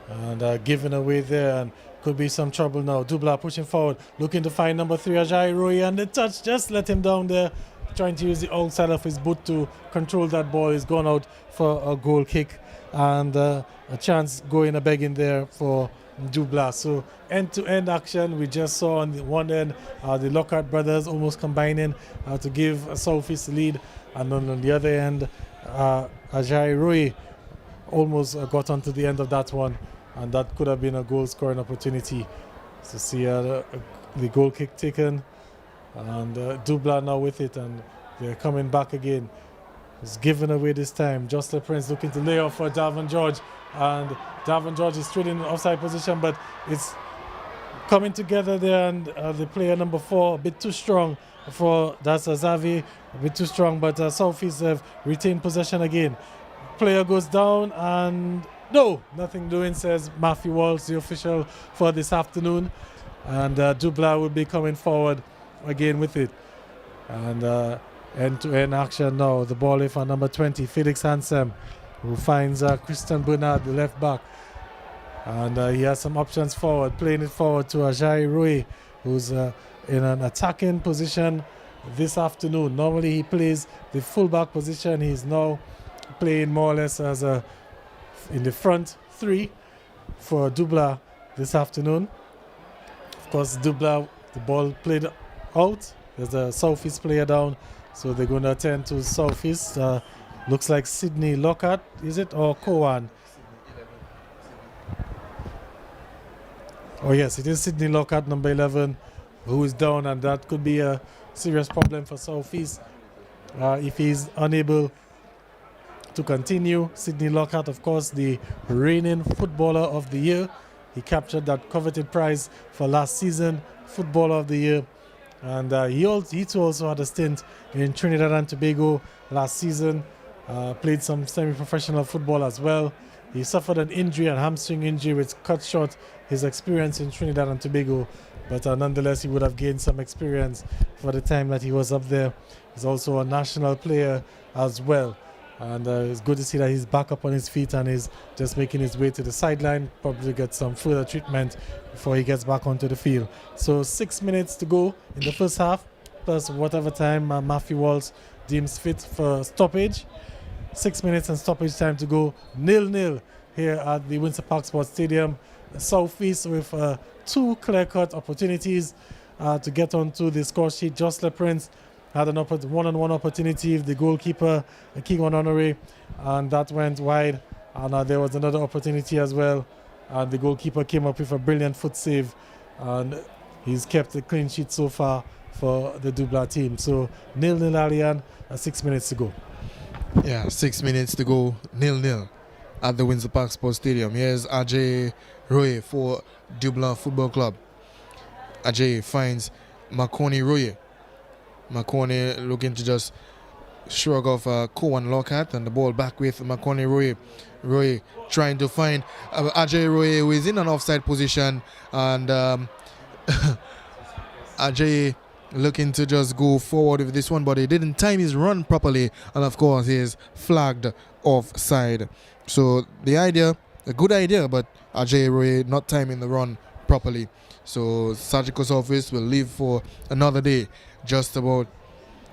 And giving away there, and could be some trouble now. Dublanc pushing forward, looking to find number 3, Ajay Roy, and the touch just let him down there, trying to use the outside of his boot to control that ball. He's gone out for a goal kick, and a chance going a begging there for Dublanc. So end-to-end action. We just saw on the one end the Lockhart brothers almost combining to give a Southeast lead, and on the other end Ajay Roy almost got onto the end of that one, and that could have been a goal scoring opportunity. So see the goal kick taken, and Dublanc now with it, and they're coming back again. It's given away this time. Jocelyn Prince looking to lay off for Davin George, and Davin George is straight in the offside position, but it's coming together there, and the player number 4 a bit too strong for that's Azavi, a bit too strong, but Southeast have retained possession again. Player goes down, and no, nothing doing, says Matthew Walsh, the official for this afternoon, and Dublanc will be coming forward again with it, and end-to-end action now. The ball in for number 20, Felix Ansem, who finds Christian Bernard, the left back, and he has some options forward, playing it forward to Ajay Roy, who's in an attacking position this afternoon. Normally he plays the fullback position. He's now playing more or less as in the front 3 for Dublanc this afternoon. Of course, Dublanc, the ball played out. There's a Southeast player down, so they're going to attend to Southeast. Looks like Sidney Lockhart, is it, or Cowan? Oh yes, it is Sidney Lockhart, number 11, who is down, and that could be a serious problem for Southeast if he's unable to continue. Sidney Lockhart, of course, the reigning footballer of the year. He captured that coveted prize for last season, footballer of the year, and he too also had a stint in Trinidad and Tobago last season. Played some semi-professional football as well. He suffered an injury, a hamstring injury, which cut short his experience in Trinidad and Tobago, but nonetheless he would have gained some experience for the time that he was up there. He's also a national player as well, and it's good to see that he's back up on his feet and is just making his way to the sideline, probably get some further treatment before he gets back onto the field. So 6 minutes to go in the first half, plus whatever time Matthew Walsh deems fit for stoppage. 6 minutes and stoppage time to go. 0-0 here at the Windsor Park Sports Stadium. Southeast with 2 clear-cut opportunities to get onto the score sheet. Jocelyn Prince had an one-on-one opportunity with the goalkeeper, King Honore, and that went wide. And there was another opportunity as well, and the goalkeeper came up with a brilliant foot save, and he's kept a clean sheet so far for the Dublanc team. So 0-0 Allian, 6 minutes to go. Yeah, 6 minutes to go, 0-0 at the Windsor Park Sports Stadium. Here's Ajay Roy for Dublanc Football Club. Ajay finds Makoni Roy. Makoni looking to just shrug off Cowan Lockhart, and the ball back with Makoni Roy. Roy trying to find Ajay Roy, who is in an offside position, and Ajay looking to just go forward with this one, but he didn't time his run properly, and of course he is flagged offside. So the idea a good idea, but Ajay Roy not timing the run properly. So Surgical Surface will leave for another day. Just about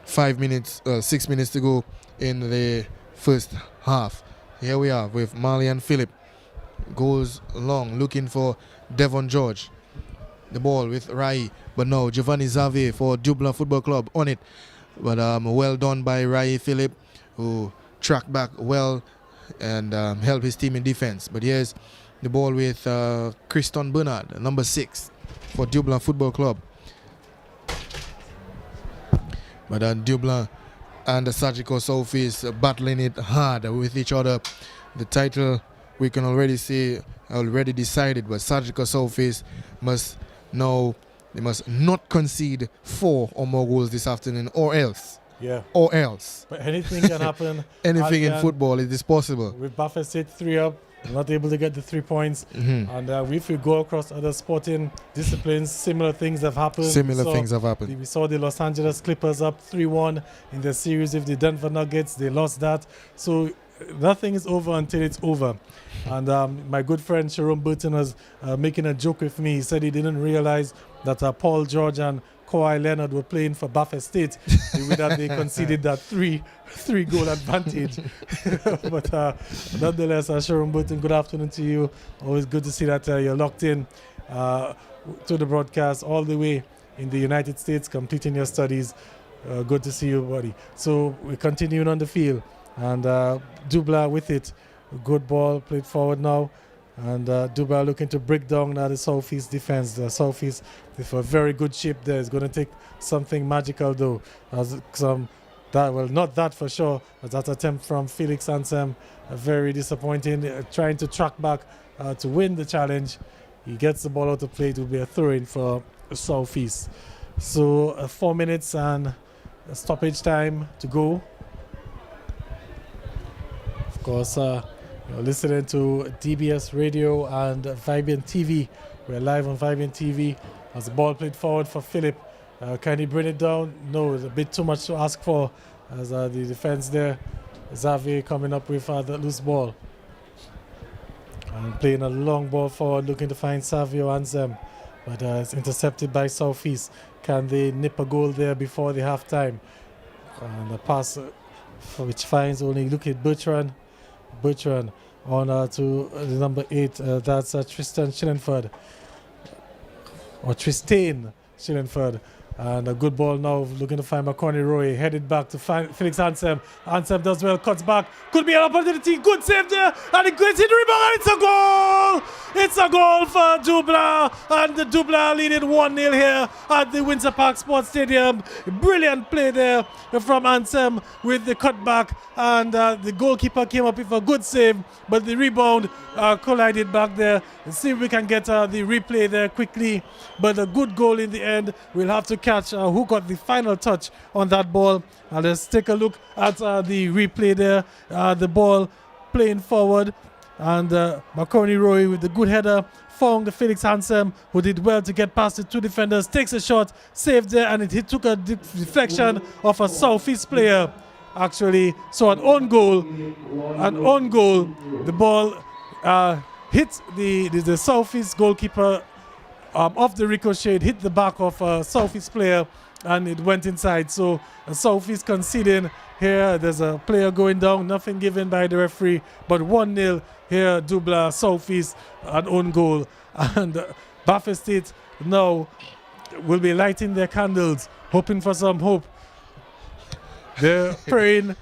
6 minutes to go in the first half. Here we are with Malian Philip. Goes long looking for Devon George. The ball with Rai, but no, Giovanni Xavier for Dublin Football Club on it. But well done by Rai Philip, who tracked back well and helped his team in defense. But here's the ball with Christon Bernard, number 6 for Dublin Football Club. But Dublin and the Surgical Southeast battling it hard with each other. The title we can already see already decided, but Surgical Southeast must not concede 4 or more goals this afternoon, or else. Yeah. Or else. But anything can happen. Anything in football, it is possible. With Buffett State 3 up, not able to get the 3 points. And if we go across other sporting disciplines, similar things have happened. We saw the Los Angeles Clippers up 3-1 in the series with the Denver Nuggets. They lost that. So nothing is over until it's over. And my good friend Sharon Burton was making a joke with me. He said he didn't realize that Paul George and Kawhi Leonard were playing for Buffett State. They conceded that three-goal advantage. But nonetheless, Sharon Burton, good afternoon to you. Always good to see that you're locked in to the broadcast all the way in the United States, completing your studies. Good to see you, buddy. So we're continuing on the field. And Dubla with it. Good ball played forward now. And Dubla looking to break down now the Southeast defense. The Southeast with a very good shape there. It's going to take something magical though. Not that for sure. But that attempt from Felix Ansem, very disappointing. Trying to track back to win the challenge. He gets the ball out of play. It will be a throw-in for Southeast. So 4 minutes and a stoppage time to go. Of course, you're listening to DBS Radio and Vibian TV. We're live on Vibian TV. As the ball played forward for Philip. Can he bring it down? No, it's a bit too much to ask for. As the defense there, Xavier coming up with the loose ball. And playing a long ball forward, looking to find Savio Ansem. But it's intercepted by Southeast. Can they nip a goal there before the half-time? And the pass which finds only, look at Bertrand on to the number 8. That's Tristan Schillenford. Or Tristain Schillenford. And a good ball now, looking to find McCorney Roy. Headed back to find Felix Ansem. Ansem does well, cuts back. Could be an opportunity. Good save there. And it gets in the rebound. And it's a goal! It's a goal for Dublanc. And the Dublanc leading 1-0 here at the Windsor Park Sports Stadium. Brilliant play there from Ansem with the cutback. And the goalkeeper came up with a good save. But the rebound collided back there. Let's see if we can get the replay there quickly. But a good goal in the end. We'll have to catch who got the final touch on that ball. And let's take a look at the replay there. The ball playing forward. And McCorney Roy with the good header found the Felix Ansem, who did well to get past the 2 defenders. Takes a shot, saved there, and it took a deflection of a Southeast player. Actually, so an own goal. The ball hit the Southeast goalkeeper off the ricochet, hit the back of a Southeast player, and it went inside. So Southeast conceding here. There's a player going down, nothing given by the referee, but 1-0 here. Dubla Southeast, an own goal, and Buffett State now will be lighting their candles, hoping for some hope. They're praying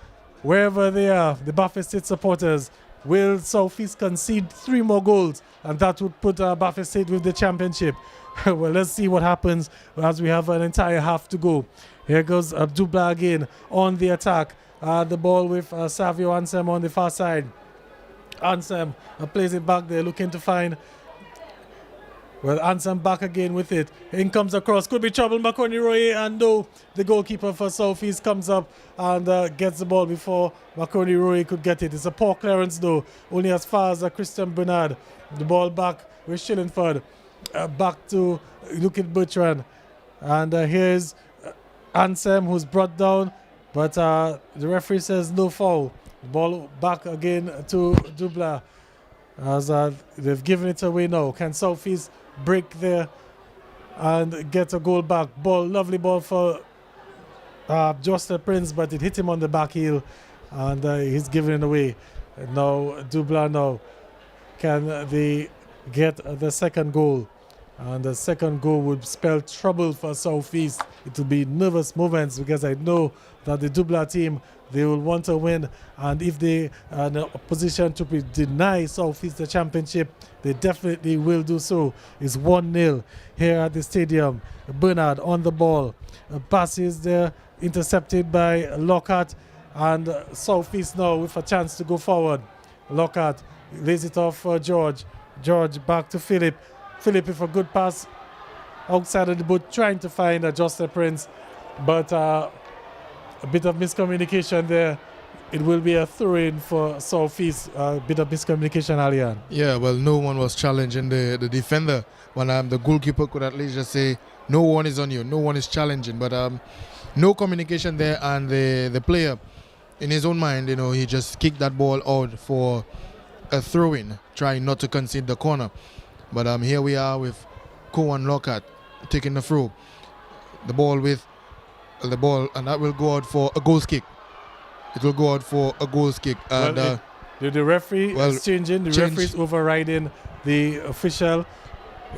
wherever they are. The Buffett State supporters. Will Southeast concede 3 more goals? And that would put Buffett State with the championship. Well, let's see what happens as we have an entire half to go. Here goes Dubla again on the attack. The ball with Savio Ansem on the far side. Ansem plays it back there, looking to find. Well, Ansem back again with it. In comes across. Could be trouble. McCorney Roy, and no, the goalkeeper for Southeast comes up and gets the ball before McCorney Roy could get it. It's a poor clearance though, only as far as Christian Bernard. The ball back with Schillenford. Back to look at Bertrand. And here's Ansem, who's brought down, but the referee says no foul. The ball back again to Dubla. as they've given it away now. Can Southeast break there and get a goal back? Lovely ball for Justin Prince, but it hit him on the back heel, and he's giving it away. Now Dublanc now, can they get the second goal? And the second goal would spell trouble for Southeast. It will be nervous moments because I know that the Dublanc team, they will want to win. And if they are in a position to deny Southeast the championship, they definitely will do so. It's 1-0 here at the stadium. Bernard on the ball. A pass is there, intercepted by Lockhart. And Southeast now with a chance to go forward. Lockhart lays it off for George. George back to Philip. Philip with a good pass outside of the boot, trying to find Justin Prince, but a bit of miscommunication there. It will be a throw-in for Southeast. A bit of miscommunication, Alian. Yeah, well, no one was challenging the defender. When the goalkeeper could at least just say, no one is on you, no one is challenging. But no communication there, and the player, in his own mind, he just kicked that ball out for a throw-in, trying not to concede the corner. But here we are with Cohen Lockhart taking the throw. The ball, and that will go out for a goals kick. It will go out for a goals kick. And the referee is changing. The referee is overriding the official.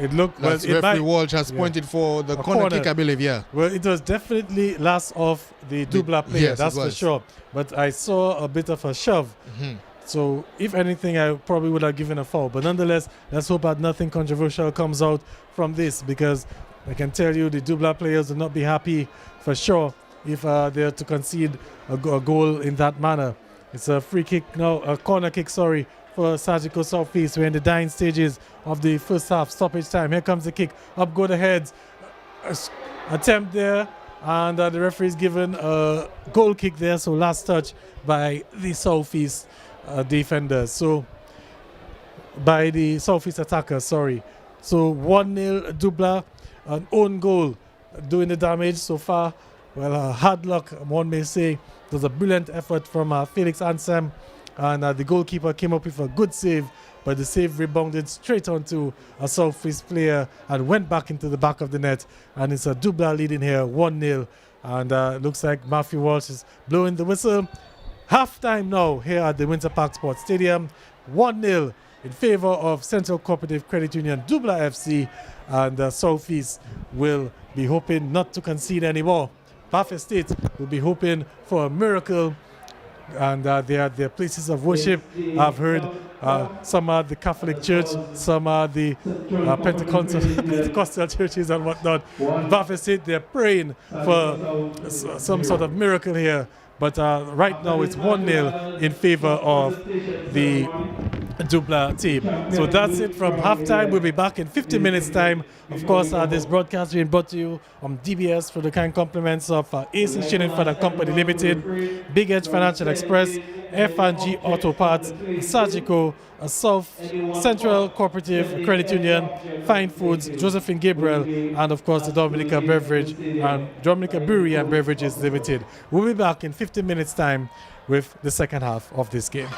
It looked well. Referee Walsh has pointed for the corner kick, I believe. Yeah. Well, it was definitely last of the Dublanc player. Yes, that's for sure. But I saw a bit of a shove. Mm-hmm. So, if anything, I probably would have given a foul. But nonetheless, let's hope that nothing controversial comes out from this, because I can tell you the Dublanc players will not be happy for sure if they're to concede a goal in that manner. It's a free kick now, a corner kick, sorry, for Surgical Southeast. We're in the dying stages of the first half, stoppage time. Here comes the kick, up go the heads. Attempt there, and the referee's given a goal kick there, so last touch by the Southeast defenders, so by the Southeast attacker, sorry. So 1-0 Dublanc, an own goal doing the damage so far. Well, hard luck, one may say. It was a brilliant effort from Felix Ansem, and the goalkeeper came up with a good save, but the save rebounded straight onto a Southeast player and went back into the back of the net, and it's a Dublanc leading here 1-0, and looks like Matthew Walsh is blowing the whistle. Half-time now here at the Winter Park Sports Stadium, 1-0 in favor of Central Cooperative Credit Union Dublanc FC, and Southeast will be hoping not to concede anymore. Bath Estate will be hoping for a miracle, and their places of worship, I've heard, some are the Catholic Church, some are the Pentecostal churches and whatnot. Bath Estate, they're praying for some sort of miracle here. But right now it's 1-0 in favor of the Dublanc team. So that's it from halftime. We'll be back in 50 minutes time. Of course, this broadcast being brought to you on DBS for the kind compliments of AC Shilling for the Company Limited, Big Edge Financial Express, F&G Auto Parts, Surgical, South Central Cooperative Credit Union, Fine Foods, Josephine Gabriel, and of course the Dominica Beverage and Dominica Brewery and Beverages Limited. We'll be back in 50 minutes time with the second half of this game.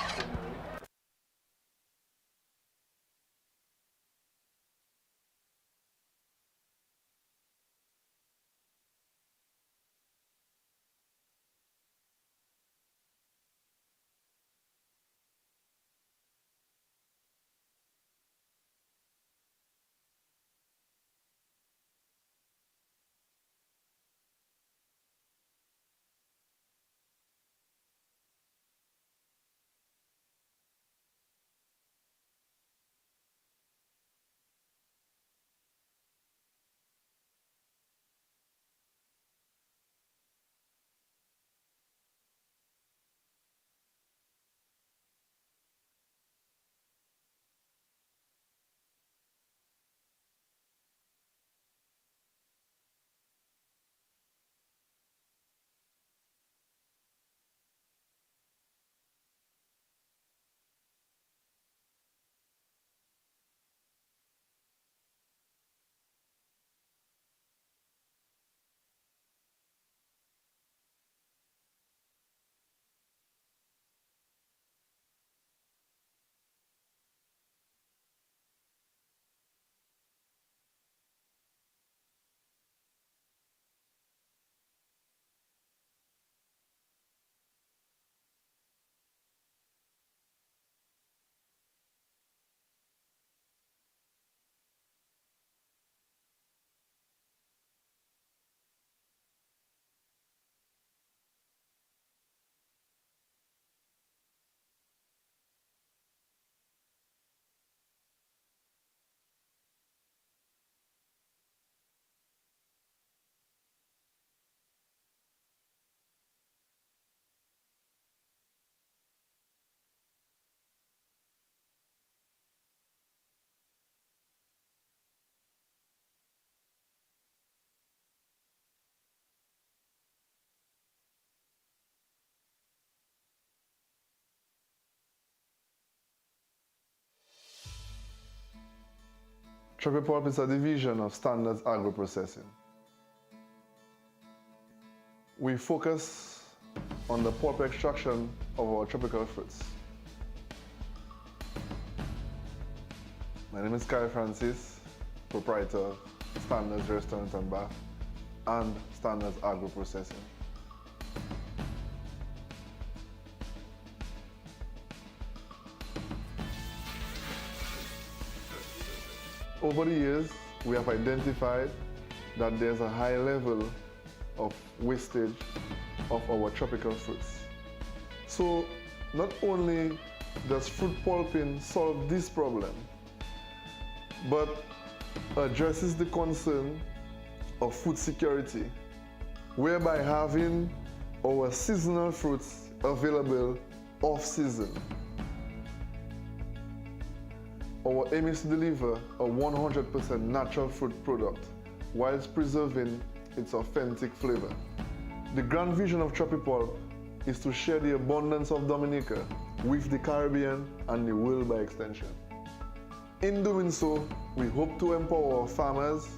Tropipulp is a division of Standards Agro Processing. We focus on the pulp extraction of our tropical fruits. My name is Kai Francis, proprietor of Standards Restaurant and Bar and Standards Agro Processing. Over the years, we have identified that there's a high level of wastage of our tropical fruits. So not only does fruit pulping solve this problem, but addresses the concern of food security, whereby having our seasonal fruits available off-season. Our aim is to deliver a 100% natural fruit product whilst preserving its authentic flavor. The grand vision of Tropipulp is to share the abundance of Dominica with the Caribbean and the world by extension. In doing so, we hope to empower our farmers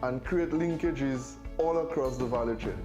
and create linkages all across the value chain.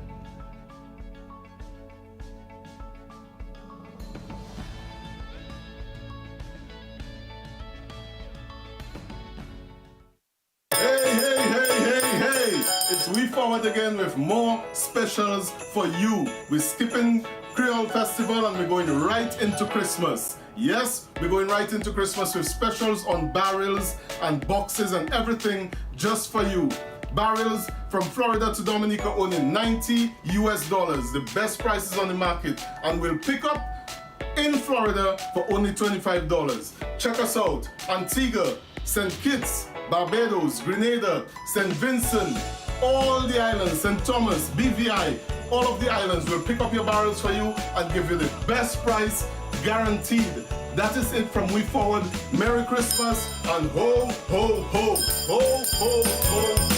It's We Forward again with more specials for you. We're skipping Creole Festival and we're going right into Christmas. Yes, we're going right into Christmas with specials on barrels and boxes and everything just for you. Barrels from Florida to Dominica only $90 US, the best prices on the market, and we'll pick up in Florida for only $25. Check us out: Antigua, St. Kitts, Barbados, Grenada, St. Vincent, all the islands, St. Thomas, BVI, all of the islands will pick up your barrels for you and give you the best price guaranteed. That is it from We Forward. Merry Christmas and ho, ho, ho, ho, ho, ho.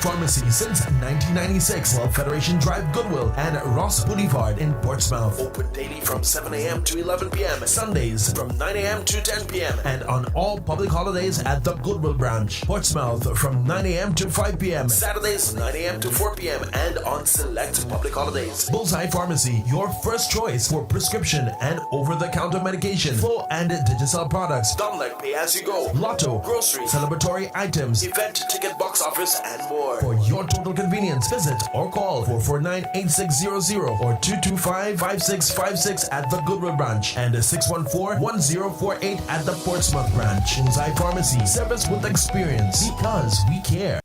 Pharmacy since 1996. Club Federation Drive, Goodwill, and Ross Boulevard in Portsmouth. Open daily from 7 a.m. to 11 p.m. Sundays from 9 a.m. to 10 p.m. and on all public holidays at the Goodwill branch. Portsmouth from 9 a.m. to 5 p.m. Saturdays 9 a.m. to 4 p.m. and on select public holidays. Bullseye Pharmacy, your first choice for prescription and over-the-counter medication, flow and Digicel products, Dublanc Pay As You Go, Lotto, grocery, celebratory items, event ticket, box office, and more. For your total convenience, visit or call 449-8600 or 225-5656 at the Goodwill branch and 614-1048 at the Portsmouth branch. Bullseye Pharmacy, service with experience because we care.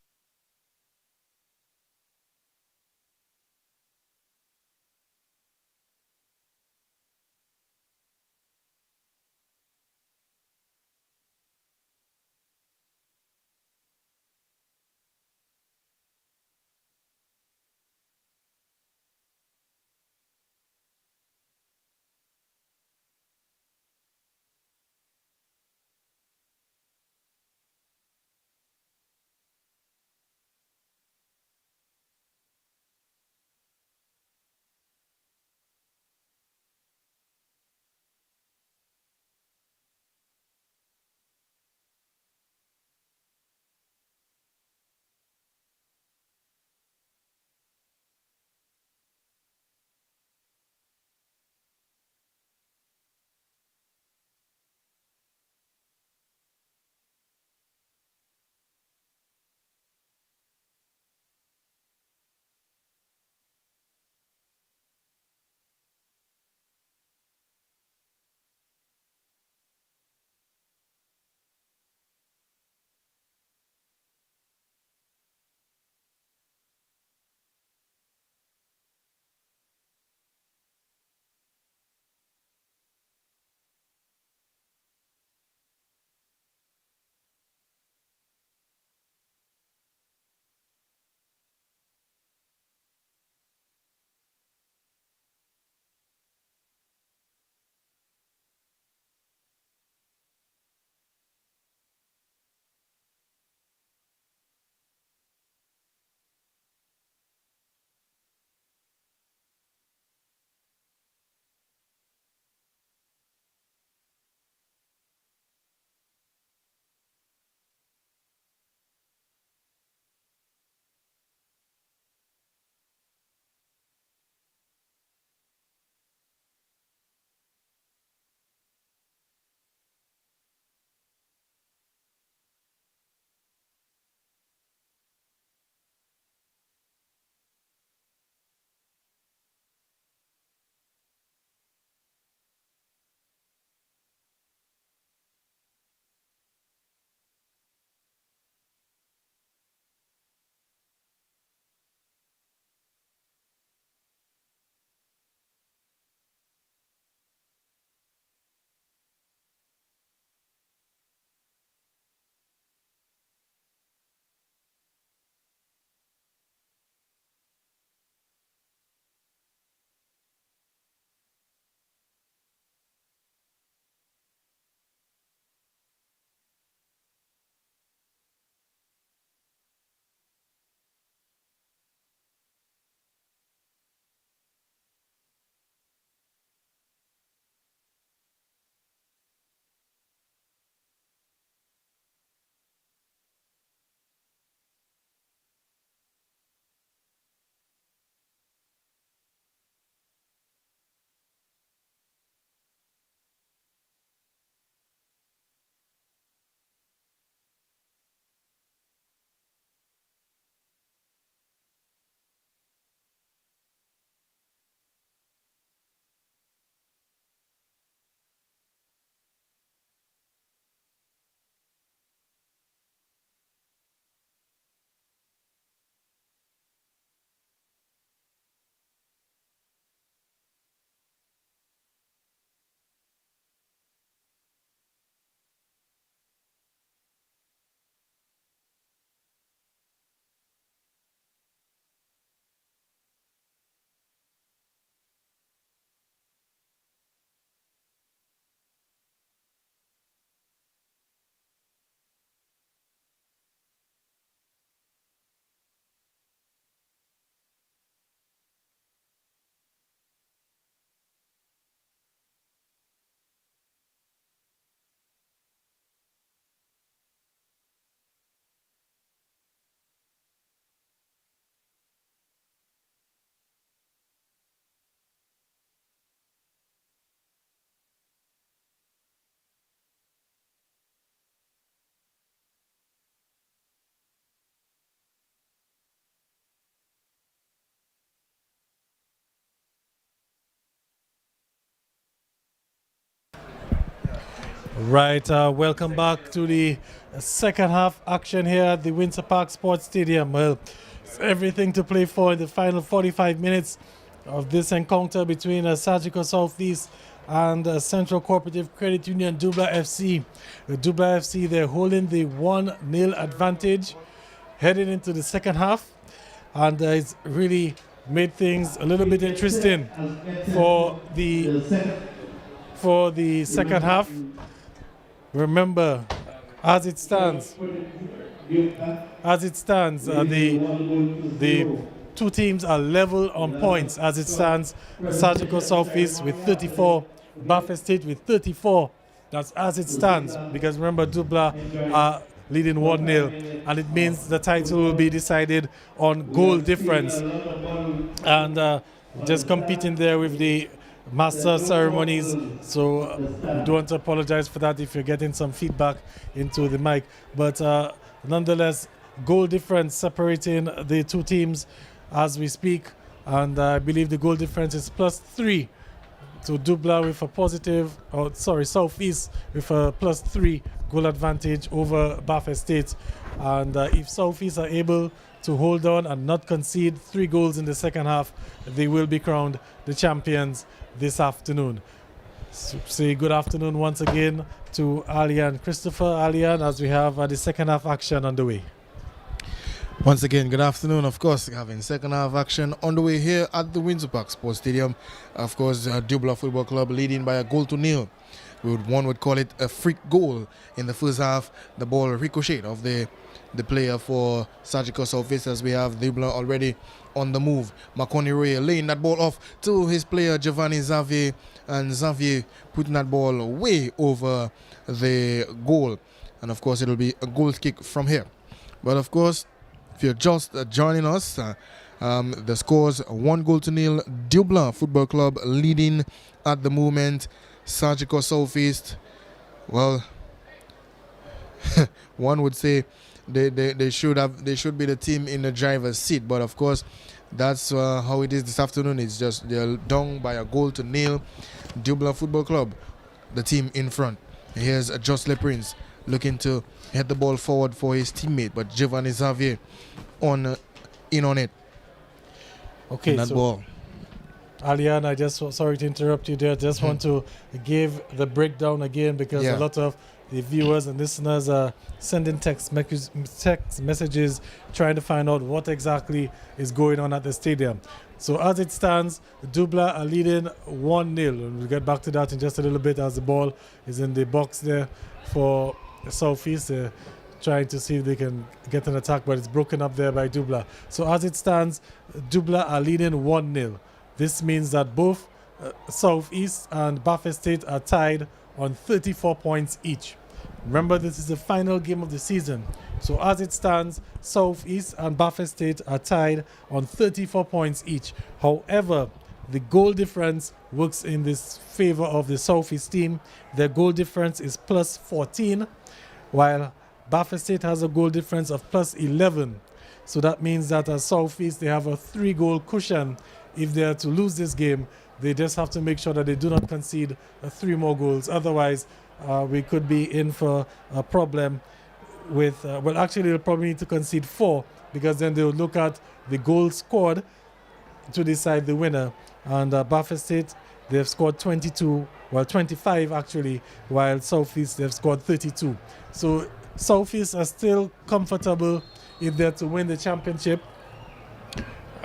Right, welcome back to the second half action here at the Windsor Park Sports Stadium. Well, it's everything to play for in the final 45 minutes of this encounter between Surgical Southeast and Central Cooperative Credit Union Dublanc FC. The Dublanc FC, they're holding the 1-0 advantage heading into the second half, and it's really made things a little bit interesting for the second half. Remember, as it stands, the two teams are level on points. As it stands, Surgical Southeast with 34, Bath Estate with 34. That's as it stands, because remember, Dublanc are leading 1-0, and it means the title will be decided on goal difference. And just competing there with the master ceremonies, so don't want to apologize for that if you're getting some feedback into the mic, but nonetheless, goal difference separating the two teams as we speak, and I believe the goal difference is +3 to Dublanc with a positive, Southeast with a +3 goal advantage over Bath Estate. And if Southeast are able to hold on and not concede 3 goals in the second half, they will be crowned the champions this afternoon. So say good afternoon once again to Alian Christopher. Alian, as we have the second half action on the way. Once again, good afternoon. Of course, having second half action on the way here at the Windsor Park Sports Stadium. Of course, Dublanc Football Club leading by a 1-0. One would call it a freak goal in the first half. The ball ricocheted off the player for Surgical Southeast, as we have Dublanc already on the move. Marconi Ray laying that ball off to his player Giovanni Xavier, and Xavier putting that ball way over the goal. And of course, it'll be a goal kick from here. But of course, if you're just joining us, the scores 1-0. Dublanc Football Club leading at the moment. Surgical Southeast, well, one would say they should be the team in the driver's seat, but of course that's how it is this afternoon. It's just they're down by 1-0. Dublanc Football Club, the team in front. Here's Jocelyn Prince looking to head the ball forward for his teammate, but Giovanni Xavier in on it. Okay, that ball. Alian, I just sorry to interrupt you there. Just want to give the breakdown again, because a lot of the viewers and listeners are sending text messages trying to find out what exactly is going on at the stadium. So as it stands, Dublanc are leading 1-0. We'll get back to that in just a little bit, as the ball is in the box there for the Southeast. Trying to see if they can get an attack, but it's broken up there by Dublanc. So as it stands, Dublanc are leading 1-0. This means that both Southeast and Bath Estate are tied on 34 points each. Remember, this is the final game of the season. So as it stands, Southeast and Bath Estate are tied on 34 points each. However, the goal difference works in this favor of the Southeast team. Their goal difference is +14, while Bath Estate has a goal difference of +11. So that means that as Southeast, they have a 3-goal cushion. If they are to lose this game, they just have to make sure that they do not concede 3 more goals. Otherwise, we could be in for a problem with, actually, they'll probably need to concede 4, because then they'll look at the goals scored to decide the winner. And Bath Estate, they've scored 25 actually, while Southeast, they've scored 32. So Southeast are still comfortable if they're to win the championship.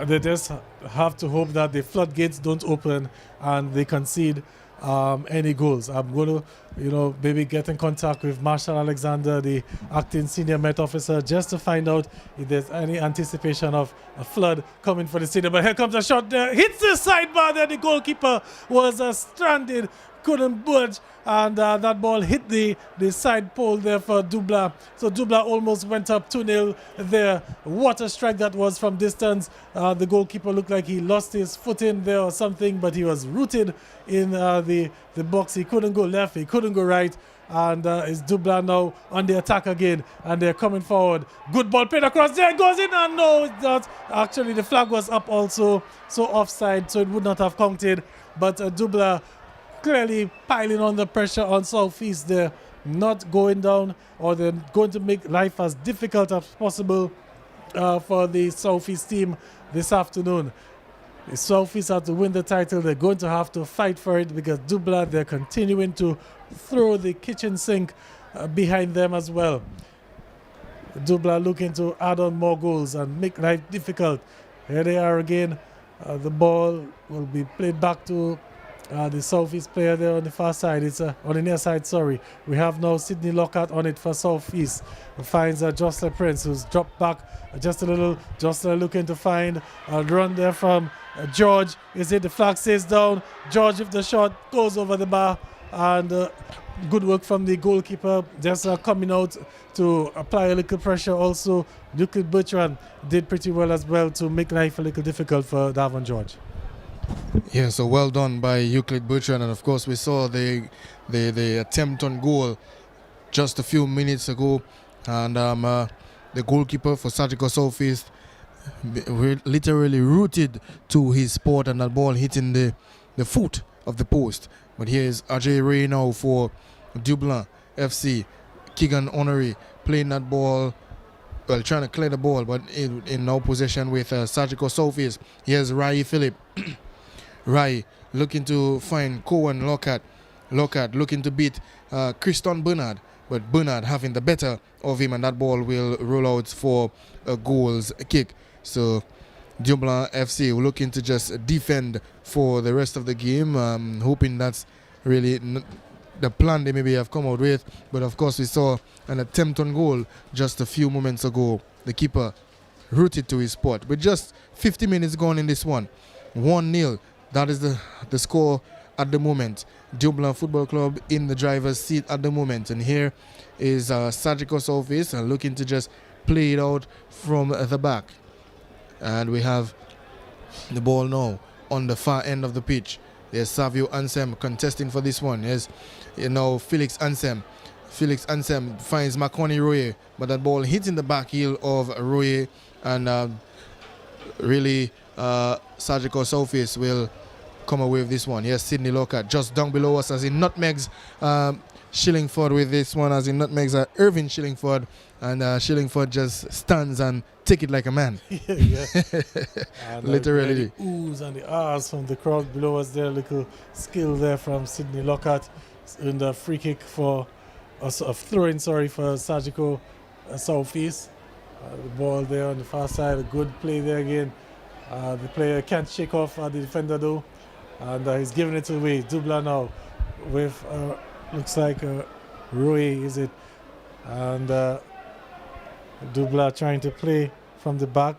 They just have to hope that the floodgates don't open and they concede any goals. I'm going to, maybe get in contact with Marshall Alexander, the acting senior Met officer, just to find out if there's any anticipation of a flood coming for the stadium. But here comes a shot there. Hits the sidebar there. The goalkeeper was stranded, couldn't budge, and that ball hit the side pole there for Dublanc. So Dublanc almost went up 2-0 there. What a strike that was from distance. The goalkeeper looked like he lost his footing there or something, but he was rooted in the box. He couldn't go left, he couldn't go right. And it's Dublanc now on the attack again, and they're coming forward. Good ball played across there, goes in, and no, it's not. Actually, the flag was up also, so offside, so it would not have counted. But Dublanc clearly piling on the pressure on Southeast. They're not going down, or they're going to make life as difficult as possible for the Southeast team this afternoon. The Southeast have to win the title. They're going to have to fight for it, because Dublanc, they're continuing to throw the kitchen sink behind them as well. Dublanc looking to add on more goals and make life difficult. Here they are again. The ball will be played back to the Southeast player there on the far side. It's on the near side, sorry. We have now Sidney Lockhart on it for Southeast. Finds Jocelyn Prince, who's dropped back just a little. Jocelyn looking to find a run there from George. Is it? The flag stays down. George, if the shot goes over the bar, and good work from the goalkeeper, just coming out to apply a little pressure. Also, Euclid Bertrand did pretty well as well to make life a little difficult for Davon George. Yeah, so well done by Euclid Bertrand, and of course we saw the attempt on goal just a few minutes ago, and the goalkeeper for Surgical Southeast literally rooted to his spot, and that ball hitting the foot of the post. But here is Ajay Ray now for Dublanc FC. Keegan Honoré playing that ball, well, trying to clear the ball, but in no possession with Surgical Southeast. Here's Rai Phillip. Rai looking to find Cohen Lockhart. Lockhart looking to beat Christon Bernard, but Bernard having the better of him, and that ball will roll out for a goals kick. So Dublanc FC looking to just defend for the rest of the game, hoping that's really the plan they maybe have come out with. But of course we saw an attempt on goal just a few moments ago. The keeper rooted to his spot. With just 50 minutes gone in this one, 1-0. That is the score at the moment. Dublanc Football Club in the driver's seat at the moment. And here is Surgical Southeast looking to just play it out from the back. And we have the ball now on the far end of the pitch. There's Savio Ansem contesting for this one. There's Felix Ansem. Felix Ansem finds Makoni Roye, but that ball hits in the back heel of Roye, and really Surgical Southeast will come away with this one. Here's Sidney Lockhart just down below us as he nutmegs Shillingford with this one, as he nutmegs Irving Shillingford, and Shillingford just stands and take it like a man. Yeah. And literally. The oohs and the ahs from the crowd below us there. Little skill there from Sidney Lockhart in the free kick for a throw-in, for Surgical Southeast. The ball there on the far side, a good play there again. The player can't shake off the defender though, and he's giving it away. Dublanc now with looks like Roy, is it? And Dublanc trying to play from the back.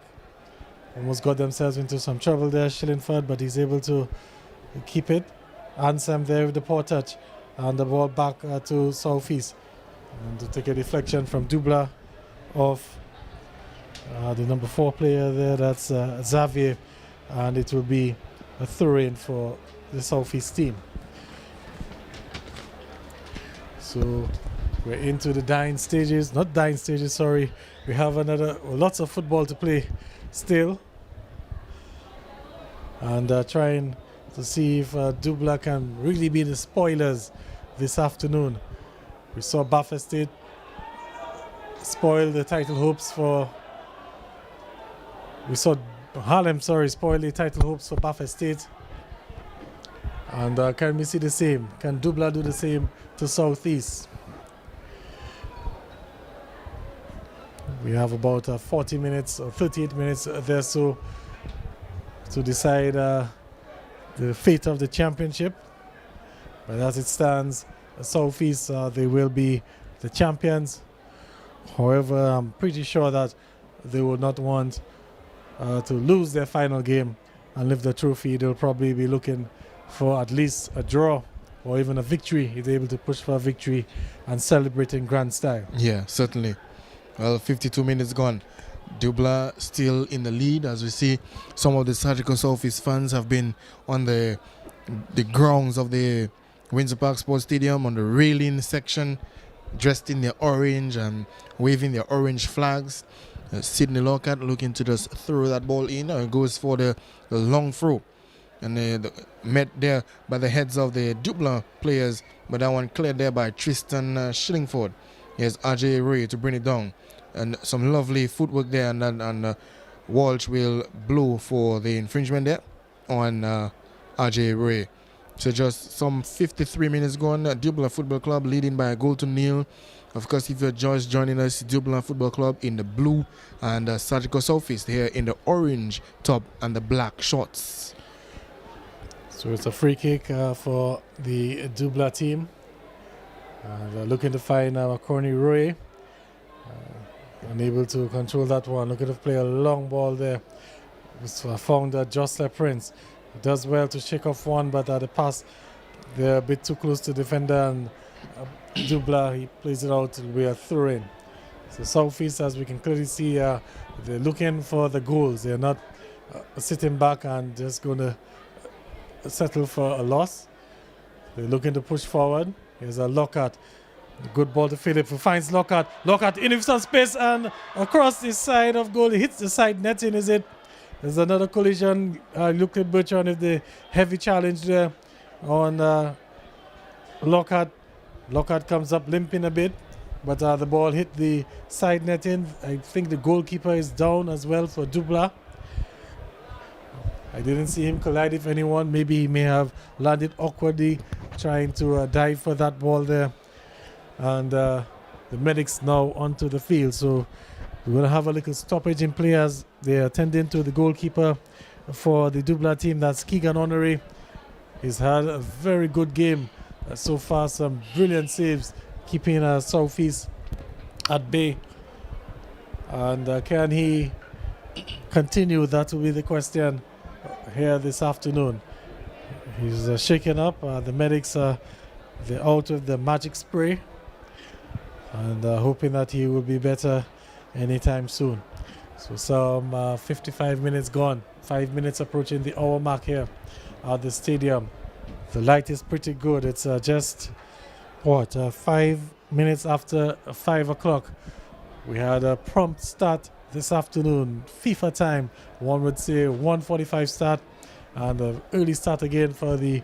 Almost got themselves into some trouble there, Shillingford, but he's able to keep it. Ansem there with the poor touch, and the ball back to Southeast. And to take a deflection from Dublanc off the number 4 player there, that's Xavier, and it will be a throw-in for the Southeast team. So we're into the we have lots of football to play still, and trying to see if Dublanc can really be the spoilers this afternoon. We saw Baffa State spoil the title hopes for Harlem spoil the title hopes for Baffa State. And can we see the same? Can Dublanc do the same to Southeast? We have about 40 minutes or 38 minutes there so to decide the fate of the championship. But as it stands, Southeast, they will be the champions. However, I'm pretty sure that they will not want to lose their final game and lift the trophy. They'll probably be looking for at least a draw or even a victory if they're able to push for a victory and celebrate in grand style. Yeah, certainly. Well, 52 minutes gone. Dublanc still in the lead. As we see, some of the Surgical Southeast fans have been on the grounds of the Windsor Park Sports Stadium on the railing section, dressed in their orange and waving their orange flags. Sidney Lockhart looking to just throw that ball in, and goes for the long throw. and met there by the heads of the Dublanc players, but that one cleared there by Tristan Shillingford. Here's Ajay Ray to bring it down, and some lovely footwork there, and Walsh will blow for the infringement there on Ajay Ray. So just some 53 minutes gone. Dublin Football Club leading by a goal to nil. Of course, if you're just joining us, Dublin Football Club in the blue and Surgical Southeast here in the orange top and the black shorts. So it's a free kick for the Dublin team. Looking to find Corny Roy. Unable to control that one. Looking to play a long ball there. So I found Jocelyn Prince. He does well to shake off one, but the pass, they're a bit too close to defender, and Dublanc, he plays it out. We are through in. So Southeast, as we can clearly see, they're looking for the goals. They're not sitting back and just going to settle for a loss. They're looking to push forward. Here's a Lockhart. Good ball to Philip, who finds Lockhart. Lockhart in some space and across the side of goal. He hits the side netting, is it? There's another collision. Look at Bertrand with the heavy challenge there on Lockhart. Lockhart comes up limping a bit, but the ball hit the side netting. I think the goalkeeper is down as well for Dublanc. I didn't see him collide with anyone. Maybe he may have landed awkwardly trying to dive for that ball there. And the medics now onto the field. So we're going to have a little stoppage in play as they're attending to the goalkeeper for the Dublin team. That's Keegan Honoré. He's had a very good game so far. Some brilliant saves, keeping Southeast at bay. And can he continue? That will be the question here this afternoon. He's shaken up. The medics are out with the magic spray, and hoping that he will be better anytime soon. So some 55 minutes gone, 5 minutes approaching the hour mark here at the stadium. The light is pretty good. It's just 5 minutes after 5 o'clock. We had a prompt start this afternoon, FIFA time. One would say 1:45 start, and an early start again for the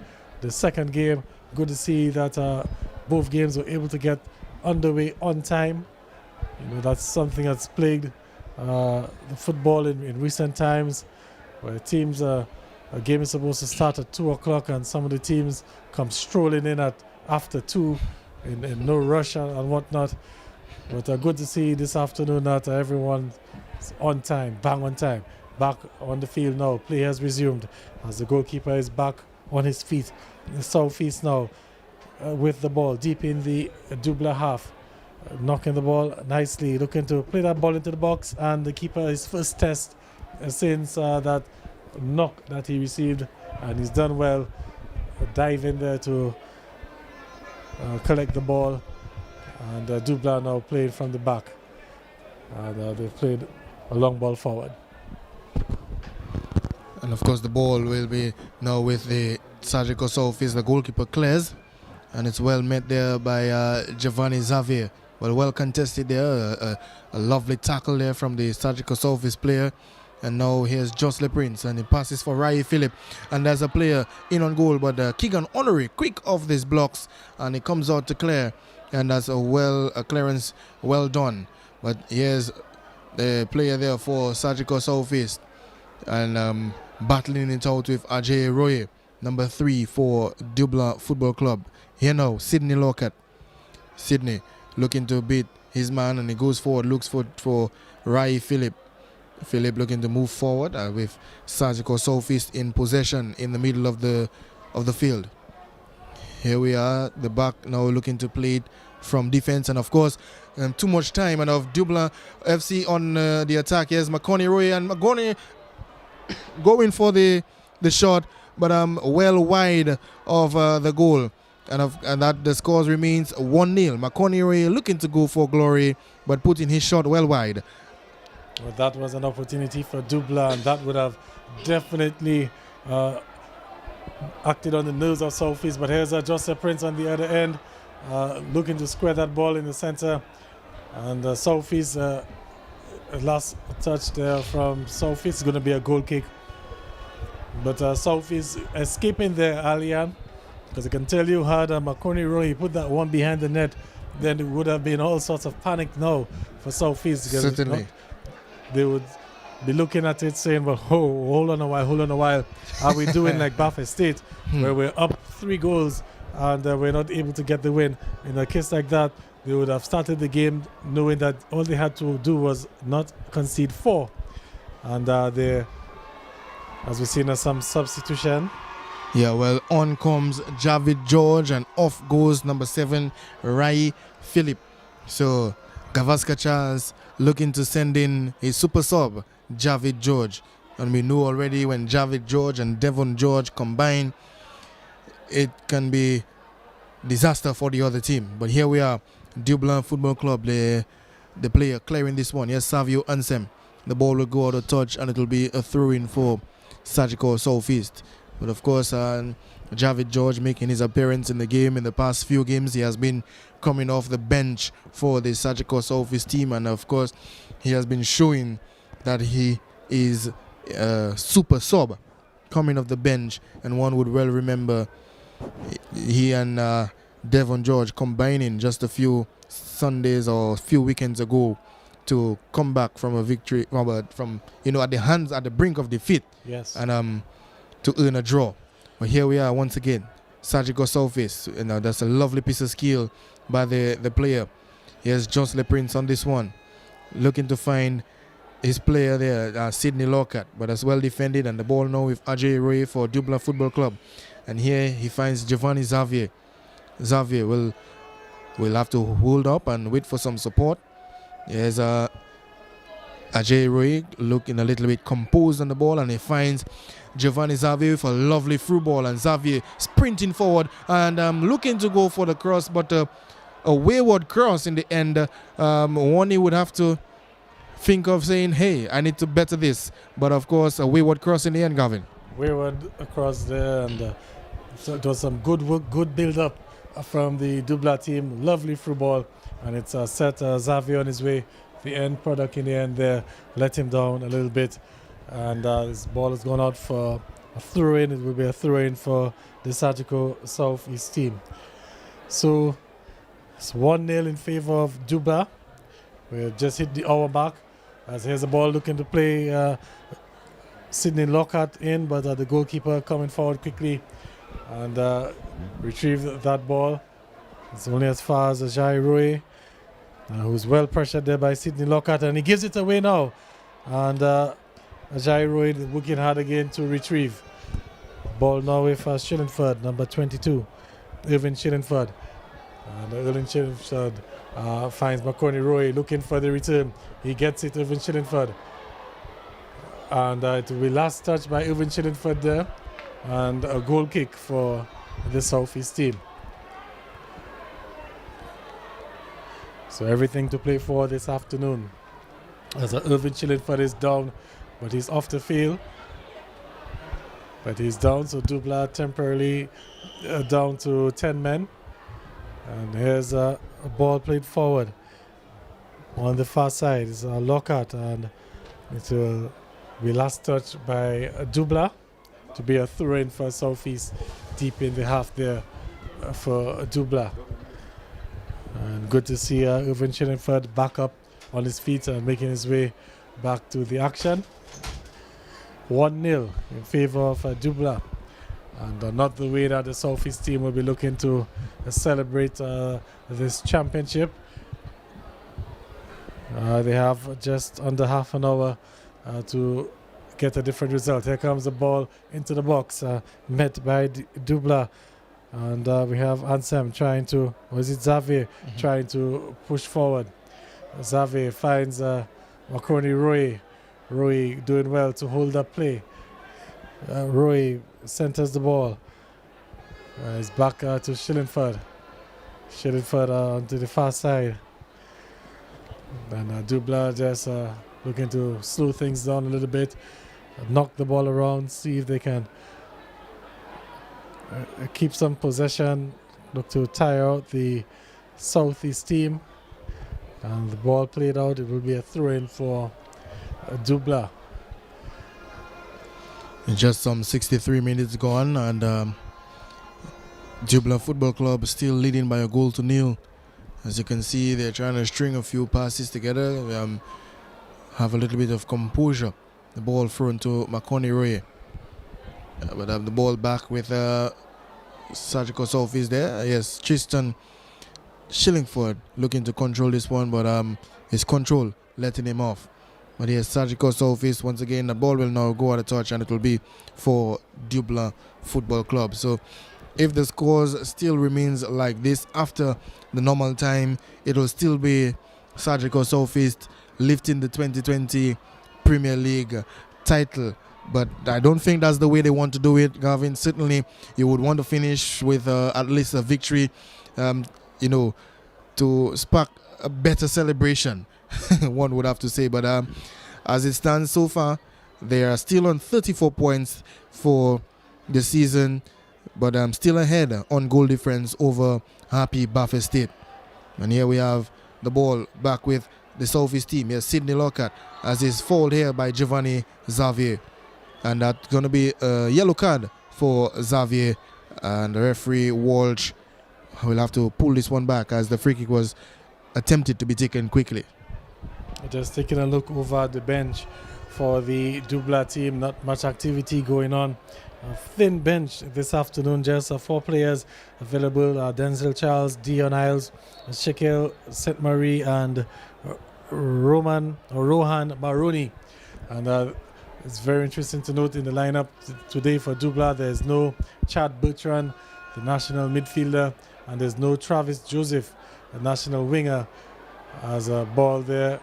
second game. Good to see that both games were able to get underway on time. You know, that's something that's plagued the football in recent times, where teams a game is supposed to start at 2 o'clock, and some of the teams come strolling in at after 2 in no rush and whatnot. But good to see this afternoon that everyone is on time, bang on time. Back on the field now. Play has resumed as the goalkeeper is back on his feet. The Southeast now with the ball deep in the Dublin half. Knocking the ball nicely, looking to play that ball into the box, and the keeper, his first test since that knock that he received, and he's done well. Dive in there to collect the ball, and Dublin now playing from the back, and they've played a long ball forward. And of course the ball will be now with the Surgical Southeast. The goalkeeper clears, and it's well met there by Giovanni Xavier. Well contested there. A lovely tackle there from the Surgical Southeast player. And now here's Jocelyn Prince, and he passes for Rai Philip, and there's a player in on goal, but Keegan Honoré quick off these blocks, and he comes out to clear, and that's a clearance well done. But here's the player there for Surgical Southeast, and battling it out with Ajay Roy, number 3 for Dublin Football Club. Here now, Sidney Lockhart. Sidney looking to beat his man, and he goes forward, looks for Rai Philip. Philip looking to move forward with Surgical Southeast in possession in the middle of the field. Here we are, the back now looking to play it from defense, and of course too much time, and of Dublin FC on the attack. Here's McConaughey Roy, and McConaughey going for the shot, but well wide of the goal, and that the scores remains 1-0. McConaughey Roy looking to go for glory, but putting his shot well wide. Well, that was an opportunity for Dublin, and that would have definitely acted on the nerves of Southeast. But here's Joseph Prince on the other end, looking to square that ball in the center. And Southeast, last touch there from Southeast is going to be a goal kick. But South is escaping there, Alian, because I can tell you had Macaroni Roy put that one behind the net, then it would have been all sorts of panic now for South East. Certainly. They would be looking at it saying, well, hold on a while. Are we doing like Bath Estate, where we're up 3 goals and we're not able to get the win? In a case like that, they would have started the game knowing that all they had to do was not concede 4. And they, as we've seen, some substitution. Yeah, well, on comes Javid George and off goes number 7, Rai Philip. So Gavaskar Charles looking to send in a super sub, Javid George. And we know already when Javid George and Devon George combine, it can be disaster for the other team. But here we are, Dublanc Football Club, the player clearing this one. Yes, Savio Ansem. The ball will go out of touch and it will be a throw-in for Sagicor Southeast. But of course, Javid George making his appearance in the game. In the past few games, he has been coming off the bench for the Sagicor Southeast team. And of course, he has been showing that he is a super sub coming off the bench. And one would well remember he and Devon George combining just a few Sundays or a few weekends ago to come back from a victory, from at the brink of defeat. Yes. And to earn a draw. But here we are once again, Sagicor Southeast. That's a lovely piece of skill by the player. Here's Jocelyn Prince on this one, looking to find his player there, Sidney Lockhart, but as well defended, and the ball now with Ajay Roy for Dublin Football Club. And here he finds Giovanni Xavier. Xavier will have to hold up and wait for some support. Here's Ajay Roy looking a little bit composed on the ball, and he finds Giovanni Xavier with a lovely through ball, and Xavier sprinting forward and looking to go for the cross, but a wayward cross in the end. One he would have to think of saying, hey, I need to better this. But of course, a wayward cross in the end, Gavin. Wayward across there, and so it was some good work, good build-up from the Dublanc team. Lovely through ball, and it's set Xavier on his way. The end product in the end there let him down a little bit, and this ball has gone out for a throw-in. It will be a throw-in for the Sagicor Southeast team. So it's 1-0 in favor of Dublanc. We just hit the hour mark, as here's the ball looking to play Sidney Lockhart in, but the goalkeeper coming forward quickly and retrieve that ball. It's only as far as Ajay Roy, who's well pressured there by Sidney Lockhart, and he gives it away now. And Ajay Roy working hard again to retrieve. Ball now with Shillingford, number 22, Irvin Shillingford. And Irvin Shillingford finds Macaroni Roy looking for the return. He gets it, Irvin Shillingford. And it will be last touch by Irvin Shillingford there. And a goal kick for the Southeast team. So everything to play for this afternoon. As Irvin Shillingford is down, but he's off the field. But he's down, so Dublanc temporarily down to 10 men. And here's a ball played forward. On the far side is Lockhart, and it will be last touch by Dublanc to be a throw-in for Southeast deep in the half there for Dublanc. And good to see Irvin Shillingford back up on his feet and making his way back to the action. 1-0 in favor of Dublanc. And not the way that the Southeast team will be looking to celebrate this championship. They have just under half an hour to get a different result. Here comes the ball into the box, met by Dublanc. And we have Ansem trying to, or is it Xavier, trying to push forward. Xavier finds Macaroni Roy. Roy doing well to hold up play. Roy centers the ball. It's back to Shillingford. Shillingford onto the far side. And Dublanc just looking to slow things down a little bit. Knock the ball around, see if they can keep some possession. Look to tire out the Southeast team. And the ball played out. It will be a throw-in for Dublanc. Just some 63 minutes gone, and Dublin Football Club still leading by a goal to nil. As you can see, they're trying to string a few passes together, have a little bit of composure. The ball thrown to Makoni Roy. But the ball back with Surgical Southeast there. Yes, Tristan Shillingford looking to control this one, but his control letting him off. But yes, Surgical Southeast, once again, the ball will now go out of touch, and it will be for Dublin Football Club. So if the scores still remains like this after the normal time, it will still be Surgical Southeast lifting the 2020 Premier League title. But I don't think that's the way they want to do it, Gavin. Certainly you would want to finish with at least a victory, to spark a better celebration, one would have to say. But as it stands so far, they are still on 34 points for the season, but I'm still ahead on goal difference over Happy Buffet State. And here we have the ball back with the Southeast team. Here's Sidney Lockhart as is fouled here by Giovanni Xavier. And that's going to be a yellow card for Xavier. And the referee, Walsh, will have to pull this one back as the free kick was attempted to be taken quickly. Just taking a look over the bench for the Dublin team. Not much activity going on. A thin bench this afternoon. Just 4 players available. Denzel Charles, Dion Isles, Shekel St. Marie, and Rohan Baroni. And it's very interesting to note in the lineup today for Dublin, there's no Chad Bertrand, the national midfielder, and there's no Travis Joseph, the national winger. As a ball there,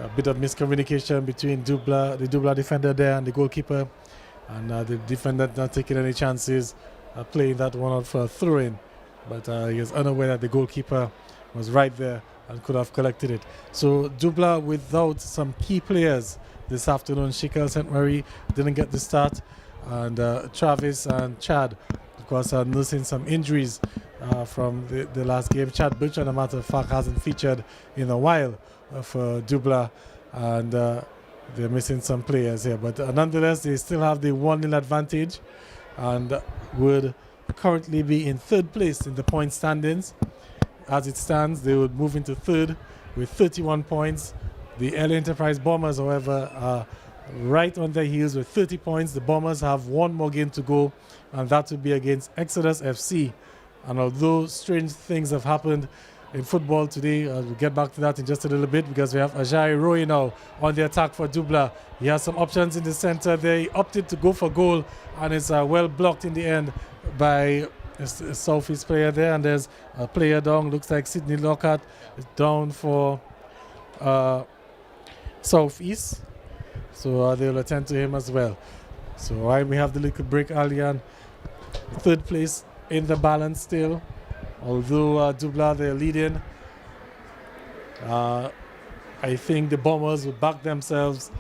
a bit of miscommunication between the Dublin defender there and the goalkeeper, and the defender not taking any chances, playing that one out for a throw-in, but he was unaware that the goalkeeper was right there and could have collected it. So Dublin without some key players this afternoon. Shekel St. Marie didn't get the start, and Travis and Chad, of course, are nursing some injuries from the last game. Chad Bertrand, a matter of fact, hasn't featured in a while for Dublin, and they're missing some players here. But nonetheless, they still have the 1-0 advantage and would currently be in 3rd place in the point standings. As it stands, they would move into 3rd with 31 points. The LA Enterprise Bombers, however, are right on their heels with 30 points. The Bombers have 1 more game to go, and that will be against Exodus FC. And although strange things have happened in football today, we'll get back to that in just a little bit, because we have Ajay Roy now on the attack for Dublin. He has some options in the center there. He opted to go for goal, and it's well blocked in the end by a Southeast player there. And there's a player down, looks like Sidney Lockhart, is down for Southeast, so they'll attend to him as well. So we have the little break, Alian, 3rd place in the balance still, although Dublin, they're leading. I think the Bombers will back themselves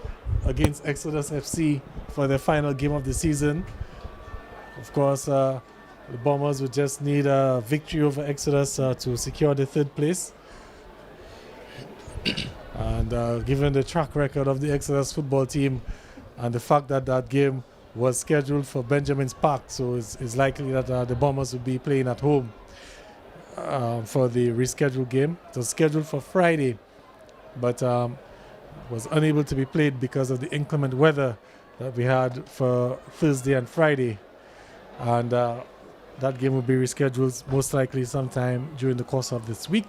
against Exodus FC for their final game of the season. Of course, the Bombers would just need a victory over Exodus to secure the 3rd place. And given the track record of the Exodus football team and the fact that that game was scheduled for Benjamin's Park, so it's likely that the Bombers will be playing at home for the rescheduled game. It was scheduled for Friday, but was unable to be played because of the inclement weather that we had for Thursday and Friday. And that game will be rescheduled most likely sometime during the course of this week.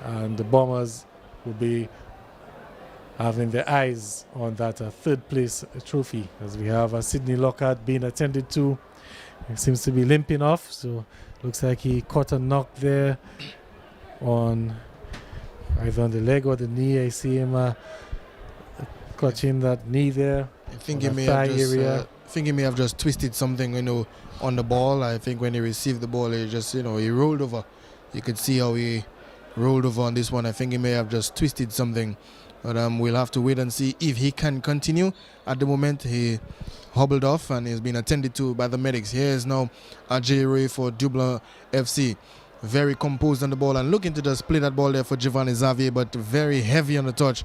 And the Bombers will be having their eyes on that 3rd place trophy, as we have Sidney Lockhart being attended to. He seems to be limping off, so looks like he caught a knock there on either on the leg or the knee. I see him clutching that knee there. I think he may have just twisted something, on the ball. I think when he received the ball, he just, he rolled over. You could see how he rolled over on this one. I think he may have just twisted something, but we'll have to wait and see if he can continue. At the moment, he hobbled off and he's been attended to by the medics. Here is now Ajay Roy for Dublin FC. Very composed on the ball and looking to just play that ball there for Giovanni Xavier, but very heavy on the touch.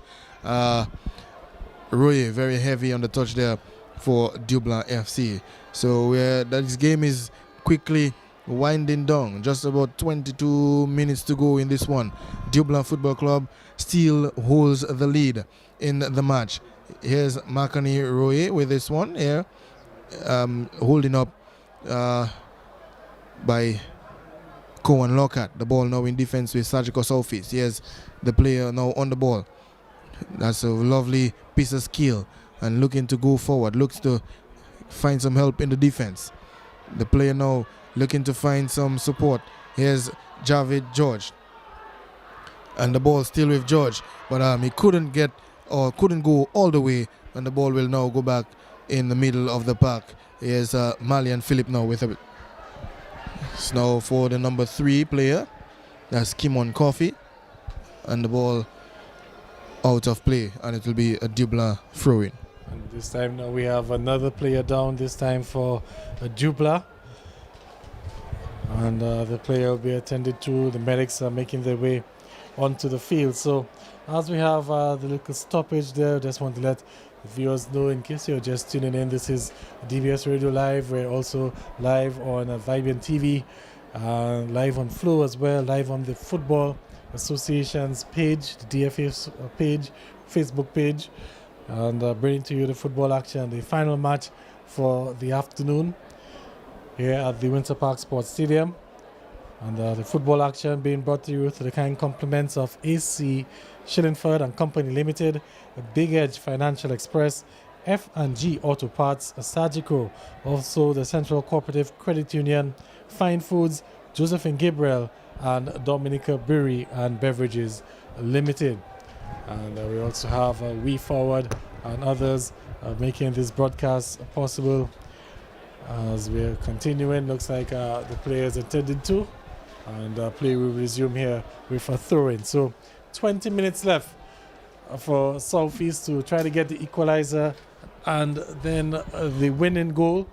Roy, very heavy on the touch there for Dublanc FC. So this game is quickly winding down. Just about 22 minutes to go in this one. Dublanc Football Club still holds the lead in the match. Here's Makani Roye with this one here, holding up by Cohen Lockhart. The ball now in defense with Surgical Southeast. Here's the player now on the ball. That's a lovely piece of skill and looking to go forward. Looks to find some help in the defense. The player now looking to find some support. Here's Javid George. And the ball still with George. But he couldn't get or couldn't go all the way. And the ball will now go back in the middle of the park. Here's Malian Philip now with a... It's now for the number 3 player. That's Kimon Coffey. And the ball out of play. And it will be a Dublanc throw-in. And this time now we have another player down, this time for Dublanc. And the player will be attended to. The medics are making their way onto the field. So as we have the little stoppage there, just want to let the viewers know, in case you're just tuning in, this is DBS Radio Live. We're also live on Vibian TV, live on Flow as well, live on the Football Association's page, the DFA page, Facebook page, and bringing to you the football action, the final match for the afternoon here at the Winter Park Sports Stadium. And the football action being brought to you through the kind compliments of AC Shillingford and Company Limited, Big Edge Financial Express, F&G Auto Parts, Sagico, also the Central Cooperative Credit Union, Fine Foods, Josephine Gabriel, and Dominica Brewery and Beverages Limited. And we also have We Forward and others making this broadcast possible. As we're continuing, looks like the players attended to, and play will resume here with a throw-in. So 20 minutes left for Southeast to try to get the equalizer and then the winning goal.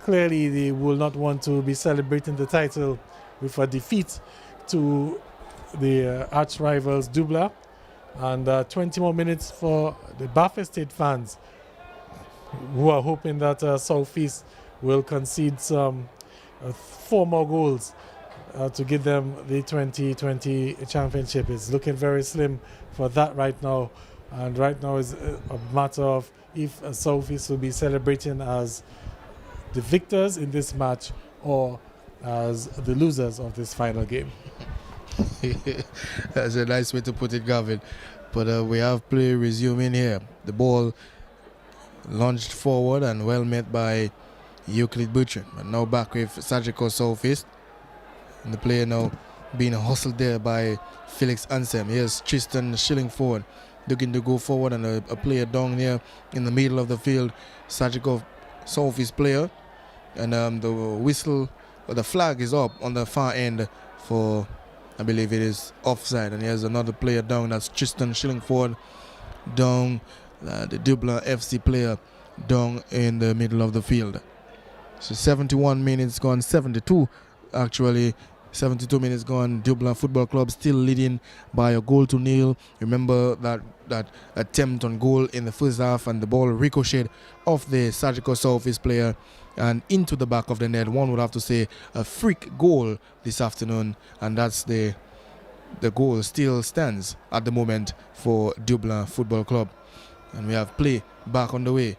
Clearly they will not want to be celebrating the title with a defeat to the arch rivals Dublanc. And 20 more minutes for the Bath State fans who are hoping that Southeast will concede some 4 more goals to give them the 2020 championship. It's looking very slim for that right now. And right now is a matter of if Southeast will be celebrating as the victors in this match or as the losers of this final game. That's a nice way to put it, Gavin. But we have play resuming here. The ball launched forward and well met by Euclid Butchon. And now back with Surgical Southeast. And the player now being hustled there by Felix Ansem. Here's Tristan Shillingford looking to go forward, and a player down here in the middle of the field. Surgical Southeast player. And the whistle, or the flag is up on the far end for, I believe it is offside. And here's another player down. That's Tristan Shillingford down, the Dublanc FC player down in the middle of the field. So 71 minutes gone, 72 actually. 72 minutes gone. Dublanc Football Club still leading by a 1-0. Remember that attempt on goal in the first half, and the ball ricocheted off the Surgical Southeast player and into the back of the net. One would have to say a freak goal this afternoon, and that's the goal still stands at the moment for Dublanc Football Club. And we have play back on the way.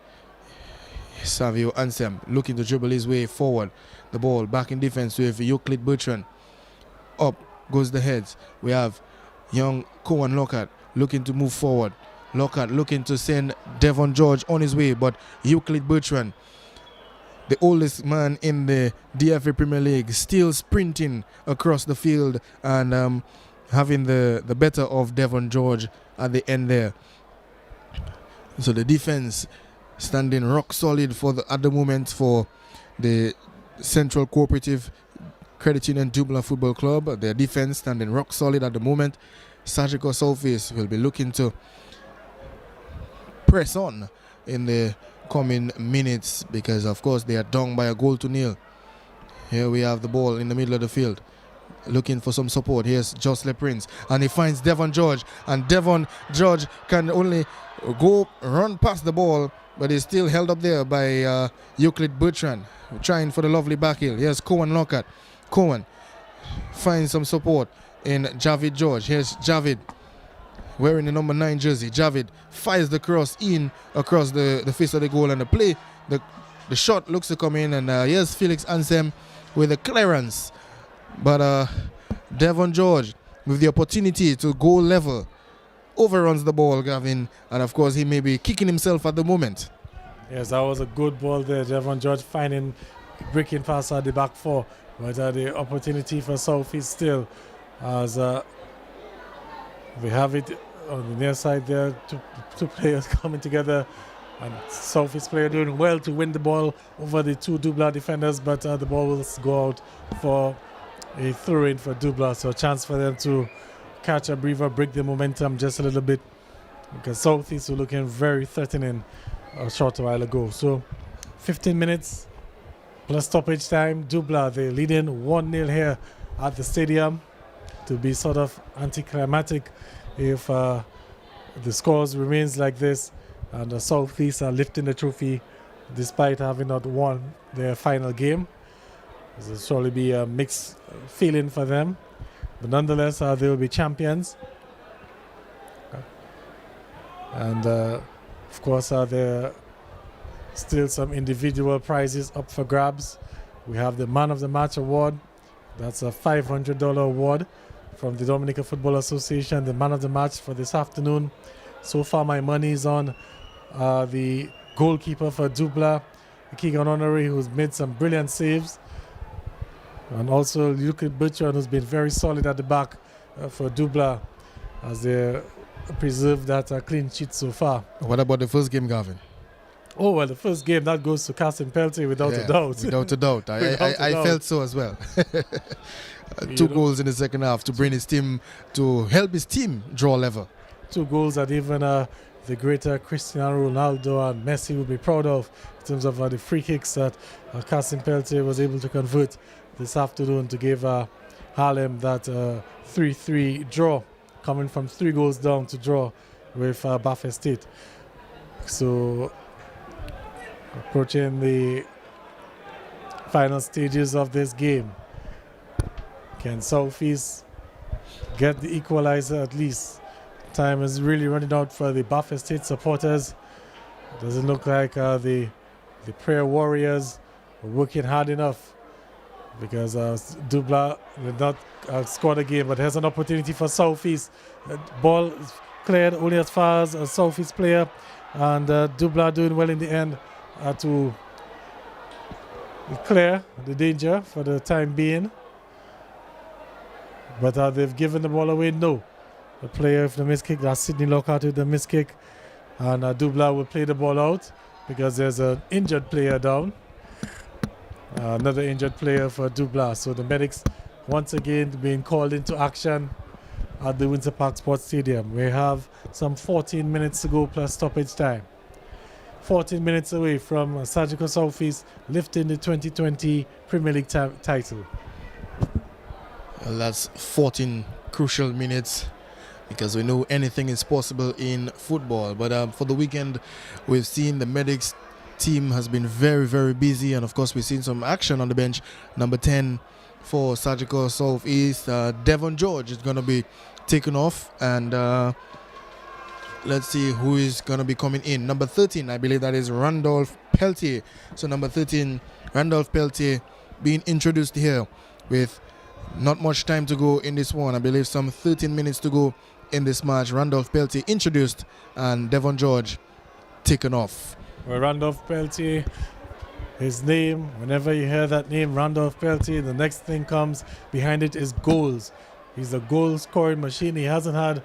Savio Ansem looking to dribble his way forward. The ball back in defense with Euclid Bertrand. Up goes the heads. We have young Cohen Lockhart looking to move forward. Lockhart looking to send Devon George on his way, but Euclid Bertrand, the oldest man in the DFA Premier League, still sprinting across the field and having the better of Devon George at the end there. So the defense standing rock solid at the moment for the Central Cooperative Credit Union Dublanc Football Club. Their defense standing rock solid at the moment. Surgical Southeast will be looking to press on in the coming minutes because, of course, they are down by a 1-0. Here we have the ball in the middle of the field, looking for some support. Here's Jocelyn Prince, and he finds Devon George, and Devon George can only run past the ball but he's still held up there by Euclid Bertrand, trying for the lovely back heel. Here's Cohen Lockhart. Cohen finds some support in Javid George. Here's Javid wearing the number 9 jersey. Javid fires the cross in across the face of the goal, and the shot looks to come in, and here's Felix Ansem with a clearance. But Devon George with the opportunity to go level overruns the ball, Gavin, and of course he may be kicking himself at the moment. Yes, that was a good ball there. Devon George breaking past the back four, but the opportunity for Southeast still, as we have it on the near side there, two players coming together, and Southeast player doing well to win the ball over the two Dublanc defenders, but the ball will go out for a throw-in for Dublanc, so a chance for them to catch a breather, break the momentum just a little bit, because Southeast were looking very threatening a short while ago. So 15 minutes plus stoppage time. Dublanc, they're leading 1-0 here at the stadium. To be sort of anticlimactic if the scores remains like this, and the Southeast are lifting the trophy despite having not won their final game. This will surely be a mixed feeling for them, but nonetheless they will be champions. And of course there are still some individual prizes up for grabs. We have the Man of the Match award. That's a $500 award from the Dominican Football Association, the Man of the Match for this afternoon. So far my money is on the goalkeeper for Dublanc, Keegan Honoré, who's made some brilliant saves, and also Euclid Bertrand, who's been very solid at the back for Dublanc, as they preserve that clean sheet so far. What about the first game, Gavin? Oh, well, the first game, that goes to Cassim Peltier without a doubt. Without a doubt. I felt so as well. 2 goals in the second half to bring his team, to help his team draw level. 2 goals that even the greater Cristiano Ronaldo and Messi will be proud of, in terms of the free kicks that Cassim Peltier was able to convert this afternoon to give Harlem that 3-3 draw, coming from 3 goals down to draw with Bath State. So approaching the final stages of this game. Can Southeast get the equalizer at least? Time is really running out for the Bath State supporters. It doesn't look like the prayer warriors are working hard enough, because Dublanc did not score the game, but here's an opportunity for Southeast. Ball cleared only as far as a Southeast player, and Dublanc doing well in the end to clear the danger for the time being. But they've given the ball away. No. The player with the missed kick, that's Sidney Lockhart with the missed kick, and Dublanc will play the ball out because there's an injured player down. Another injured player for Dublanc. So the medics once again being called into action at the Windsor Park Sports Stadium. We have some 14 minutes to go plus stoppage time. 14 minutes away from Surgical Southeast lifting the 2020 Premier League title. Well, that's 14 crucial minutes, because we know anything is possible in football. But for the weekend, we've seen the medics team has been very, very busy, and of course we've seen some action on the bench. Number 10 for Surgical Southeast, Devon George is going to be taken off, and let's see who is going to be coming in. Number 13, I believe that is Randolph Peltier. So number 13, Randolph Peltier, being introduced here with not much time to go in this one. I believe some 13 minutes to go in this match. Randolph Peltier introduced, and Devon George taken off. Well, Randolph Peltier, his name, whenever you hear that name, Randolph Peltier, the next thing comes behind it is goals. He's a goal-scoring machine. He hasn't had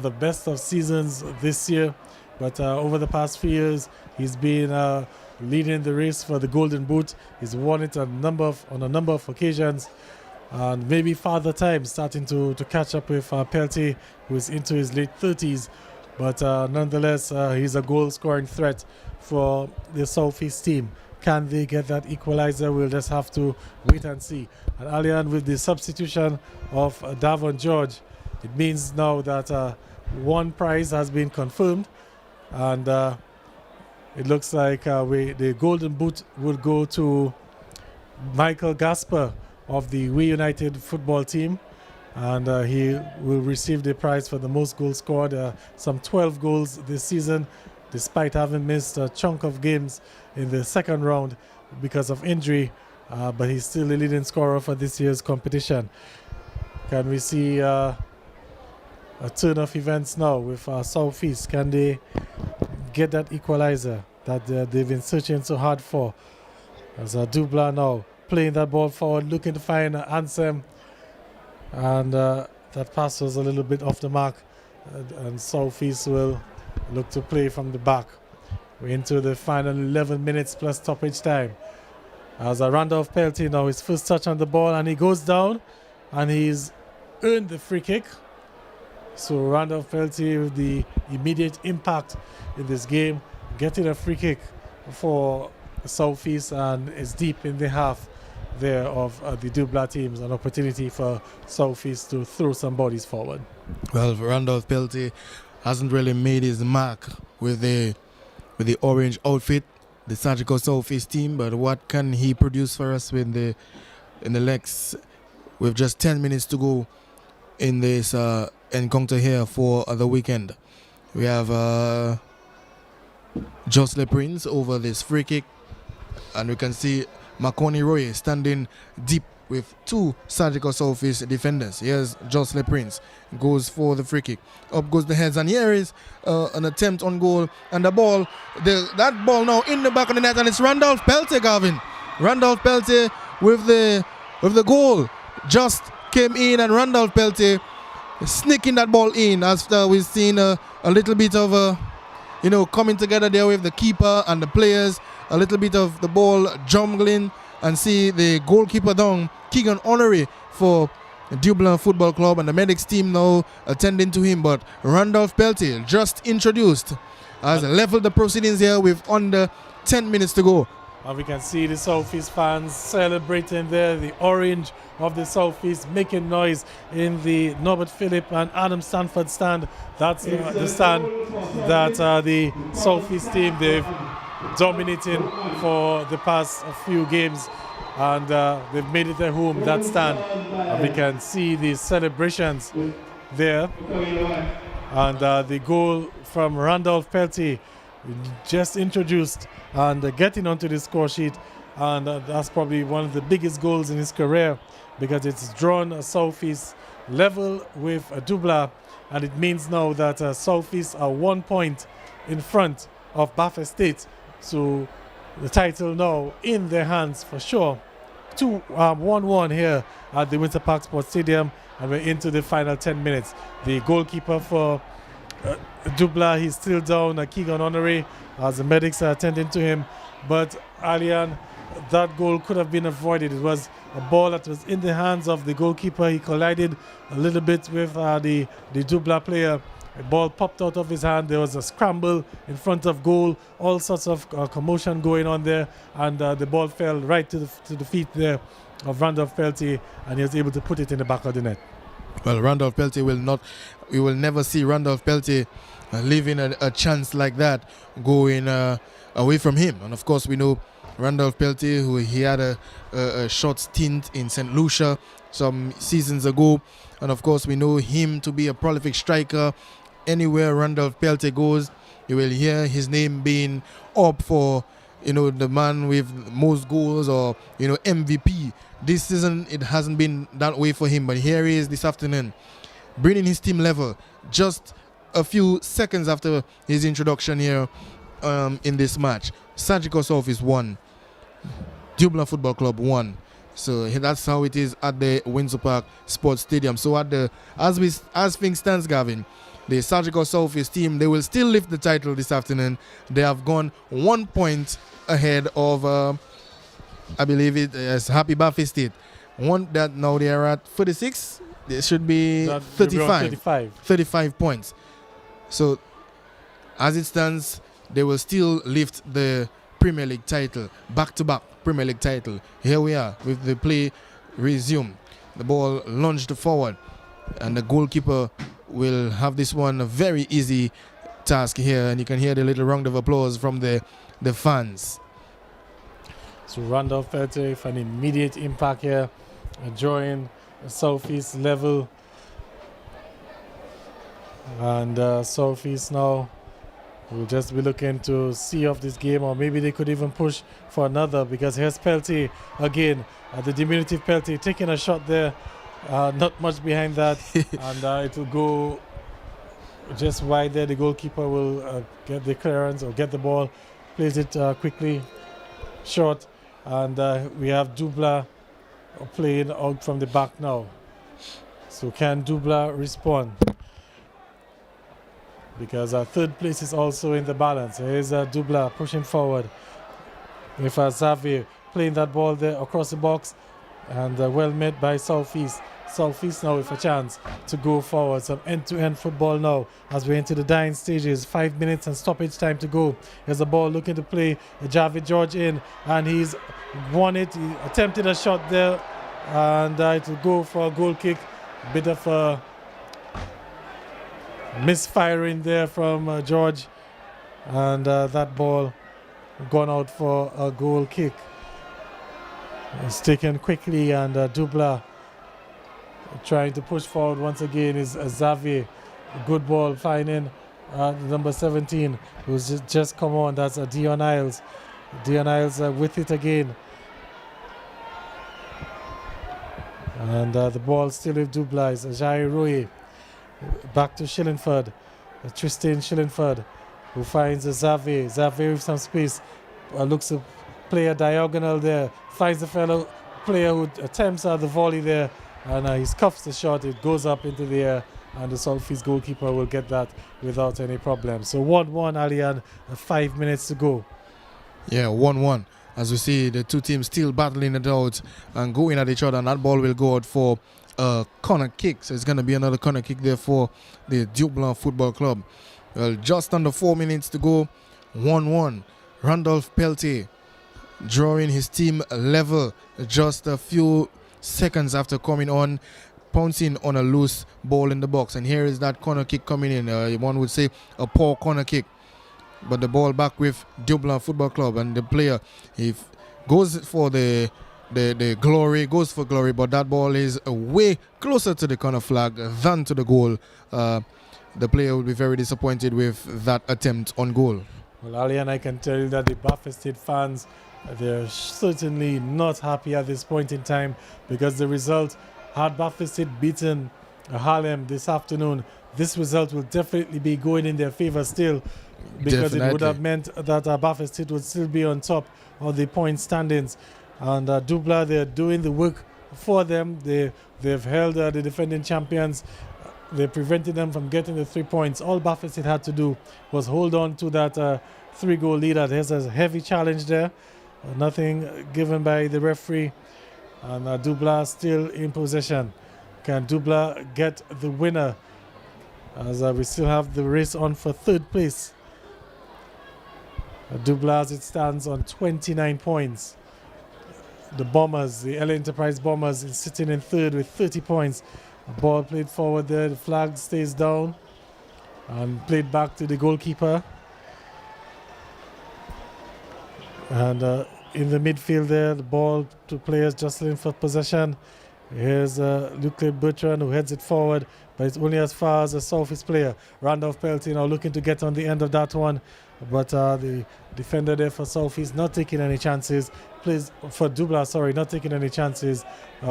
the best of seasons this year, but over the past few years, he's been leading the race for the Golden Boot. He's won it on a number of occasions, and maybe Father Time starting to catch up with Peltier, who's into his late 30s. But nonetheless, he's a goal-scoring threat for the Southeast team. Can they get that equalizer? We'll just have to wait and see. And Alian, with the substitution of Devon George, it means now that one prize has been confirmed, and it looks like the golden boot will go to Michael Gasper of the We United football team, and he will receive the prize for the most goals scored, some 12 goals this season, despite having missed a chunk of games in the second round because of injury, but he's still the leading scorer for this year's competition. Can we see a turn of events now with Southeast? Can they get that equalizer that they've been searching so hard for? As Dublanc now playing that ball forward, looking to find Ansem, and that pass was a little bit off the mark, and Southeast will look to play from the back. We're into the final 11 minutes plus stoppage time. As Randolph Peltier now, his first touch on the ball, and he goes down, and he's earned the free kick. So Randolph Peltier with the immediate impact in this game, getting a free kick for Southeast, and is deep in the half there of the Dublanc teams, an opportunity for Southeast to throw some bodies forward. Well, Randolph Peltier hasn't really made his mark with the orange outfit, the Surgical Southeast team, but what can he produce for us in the next, with just 10 minutes to go in this encounter here for the weekend? We have Jocelyn Prince over this free kick, and we can see Makoni Roy standing deep with two Surgical Southeast defenders. Here's Jocelyn Prince, goes for the free kick. Up goes the heads, and here is an attempt on goal, and the ball, that ball now in the back of the net, and it's Randolph Peltier, Gavin. Randolph Peltier with the goal just came in, and Randolph Peltier sneaking that ball in after we've seen a little bit of coming together there with the keeper and the players, a little bit of the ball jumbling, and see the goalkeeper down, Keegan Honoré for Dublin Football Club, and the medics team now attending to him. But Randolph Peltier, just introduced, has leveled the proceedings here with under 10 minutes to go. And we can see the Southeast fans celebrating there, the orange of the Southeast making noise in the Norbert Phillip and Adam Stanford stand. That's the stand that the Southeast team, they've dominating for the past few games, and they've made it their home, that stand. And we can see the celebrations there, and the goal from Randolph Peltier just introduced and getting onto the score sheet, and that's probably one of the biggest goals in his career, because it's drawn a Southeast level with Dublanc, and it means now that Southeast are 1 point in front of Bath State. So the title now in their hands for sure. 1-1 here at the Winter Park Sports Stadium, and we're into the final 10 minutes. The goalkeeper for Dublanc, he's still down, Keegan Honoré, as the medics are attending to him. But Alian, that goal could have been avoided. It was a ball that was in the hands of the goalkeeper. He collided a little bit with the Dublanc player. The ball popped out of his hand. There was a scramble in front of goal, all sorts of commotion going on there, and the ball fell right to the feet there of Randolph Peltier, and he was able to put it in the back of the net. Well, Randolph Peltier we will never see Randolph Peltier leaving a chance like that going away from him. And of course, we know Randolph Peltier, who he had a short stint in St. Lucia some seasons ago, and of course we know him to be a prolific striker. Anywhere Randolph Peltier goes, you will hear his name being up for the man with most goals, or MVP. This season it hasn't been that way for him, but here he is this afternoon, bringing his team level just a few seconds after his introduction here in this match. Surgical Southeast 1, Dublin Football Club 1. So that's how it is at the Windsor Park Sports Stadium. So as things stands, Gavin, the Surgical Southeast team, they will still lift the title this afternoon. They have gone 1 point ahead of I believe it is Happy Bath State. Now they are at 46. They should be 35 points. So as it stands, they will still lift the Premier League title, back-to-back Premier League title. Here we are with the play resumed. The ball launched forward, and the goalkeeper will have this one very easy task here, and you can hear the little round of applause from the fans. So Randolph Peltier with an immediate impact here, drawing Southeast level. And Southeast now will just be looking to see off this game, or maybe they could even push for another, because here's Peltier again, the diminutive Peltier taking a shot there, not much behind that, and it will go just wide there. The goalkeeper will get the clearance or get the ball, plays it quickly, short, and we have Dublanc playing out from the back now. So can Dublanc respond? Because third place is also in the balance. Here's Dublanc pushing forward with Xavier playing that ball there across the box, and well met by Southeast. Southeast now with a chance to go forward. Some end-to-end football now as we enter the dying stages. 5 minutes and stoppage time to go. Here's the ball looking to play Javid George in, and he's won it. He attempted a shot there, and it will go for a goal kick. Bit of a misfiring there from George, and that ball gone out for a goal kick. It's taken quickly, and Dublanc trying to push forward once again is Xavier. Good ball finding number 17, who's just come on. That's Dion Isles. Dion Isles with it again. And the ball still with Dublanc. Jai Roy back to Shillingford. Tristan Shillingford, who finds Xavier. Xavier with some space. Looks to play a diagonal there. Finds the fellow player who attempts the volley there. And he scuffs the shot. It goes up into the air. And the Southeast goalkeeper will get that without any problem. So 1-1, Alian. 5 minutes to go. Yeah, 1-1. As we see the two teams still battling it out and going at each other. And that ball will go out for a corner kick. So it's going to be another corner kick there for the Dublanc Football Club. Well, just under 4 minutes to go. 1-1. Randolph Peltier drawing his team level just a few seconds after coming on, pouncing on a loose ball in the box. And here is that corner kick coming in. One would say a poor corner kick. But the ball back with Dublanc Football Club, and the player, he goes for the glory, goes for glory, but that ball is way closer to the corner flag than to the goal. The player will be very disappointed with that attempt on goal. Well, Ali, and I can tell you that the Baffin State fans, they're certainly not happy at this point in time, because the result, had Baffin State beaten Harlem this afternoon, this result will definitely be going in their favor still, because it would have meant that Baffin State would still be on top of the point standings. And Dublanc, they're doing the work for them. They've held the defending champions. They prevented them from getting the 3 points. All Baffin State had to do was hold on to that 3-goal lead. There's a heavy challenge there. Nothing given by the referee. And Dublanc still in possession. Can Dublanc get the winner? As we still have the race on for third place. Dublanc, as it stands, on 29 points. The Bombers, the LA Enterprise Bombers, is sitting in third with 30 points. Ball played forward there. The flag stays down and played back to the goalkeeper. And in the midfield there, the ball to players jostling for possession. Here's Luke Bertrand, who heads it forward, but it's only as far as a Southeast player. Randolph Peltier now looking to get on the end of that one, but the defender there for Southeast not taking any chances. Plays for Dublanc, sorry, not taking any chances.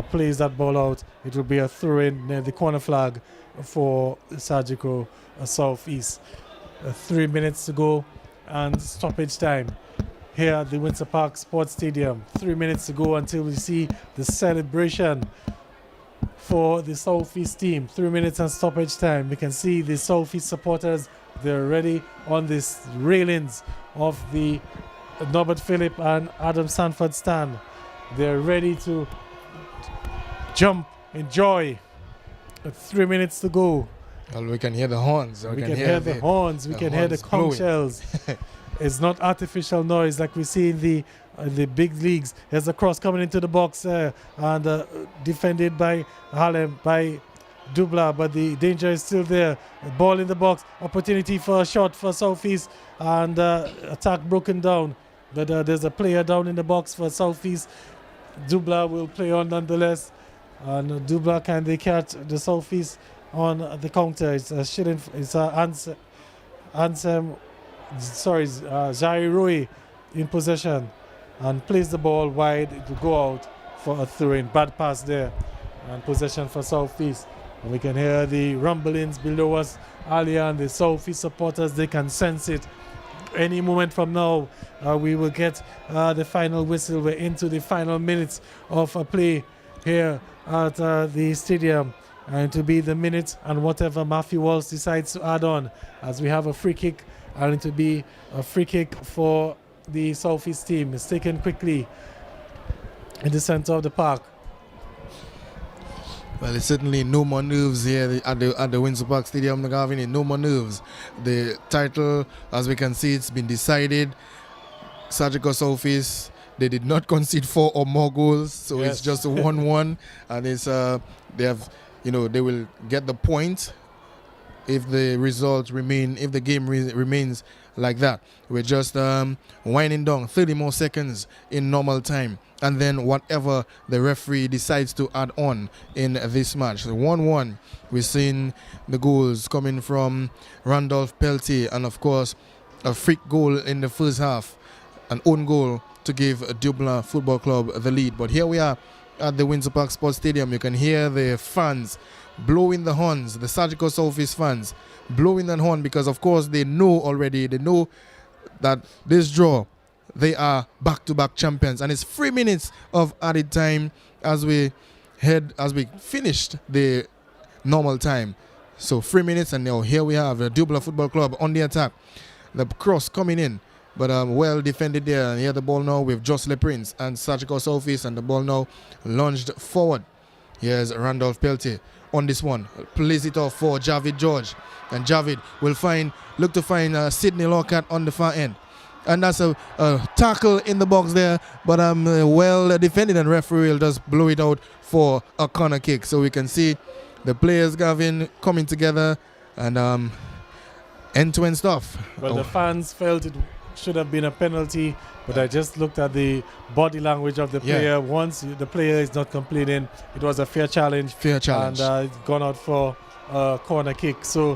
Plays that ball out. It will be a throw-in near the corner flag for Surgical Southeast. 3 minutes to go and stoppage time here at the Windsor Park Sports Stadium. 3 minutes to go until we see the celebration for the Southeast team. 3 minutes and stoppage time. We can see the Southeast supporters. They're ready on the railings of the Norbert Phillip and Adam Sanford stand. They're ready to jump, enjoy. 3 minutes to go. Well, we can hear the horns. We can hear the horns. We can hear the conch shells. It's not artificial noise like we see in the big leagues. There's a cross coming into the box and defended by Harlem, by Dublanc, but the danger is still there. Ball in the box, opportunity for a shot for Southeast, and attack broken down. But there's a player down in the box for Southeast. Dublanc will play on nonetheless. And Dublanc, can they catch the Southeast on the counter? It's Zari Rui in possession and plays the ball wide to go out for a throw-in. Bad pass there, and possession for Southeast. And we can hear the rumblings below us. Alian, the Southeast supporters, they can sense it. Any moment from now, we will get the final whistle. We're into the final minutes of a play here at the stadium, and to be the minute and whatever Matthew Walsh decides to add on, as we have a free kick, and to be a free kick for the Southeast team. It's taken quickly in the center of the park. Well, it's certainly no more nerves here at the Windsor Park Stadium, Gavin. No more nerves. The title, as we can see, it's been decided. Surgical Southeast, they did not concede 4 or more goals, so yes. It's just a 1-1, and it's they will get the point if the results remain, if the game remains like that. We're just winding down 30 more seconds in normal time, and then whatever the referee decides to add on in this match. 1-1. We're seeing the goals coming from Randolph Peltier, and of course a freak goal in the first half, an own goal to give Dublanc Football Club the lead. But here we are at the Windsor Park Sports Stadium. You can hear the fans blowing the horns, the Surgical Southeast fans blowing the horn, because of course they know that this draw, they are back-to-back champions, and it's 3 minutes of added time as we finished the normal time. So 3 minutes, and now here we have the Dublanc Football Club on the attack. The cross coming in, but well defended there. And here the ball now with Jocelyn Prince and Surgical Southeast, and the ball now lunged forward. Here's Randolph Peltier on this one. Plays it off for Javid George, and Javid will look to find Sidney Lockhart on the far end. And that's a tackle in the box there, but well defended, and referee will just blow it out for a corner kick. So we can see the players, Gavin, coming together, and end-to-end stuff. Well, the fans felt it should have been a penalty, but I just looked at the body language of the player. Yeah. Once the player is not complaining, it was a fair challenge. And it's gone out for a corner kick. So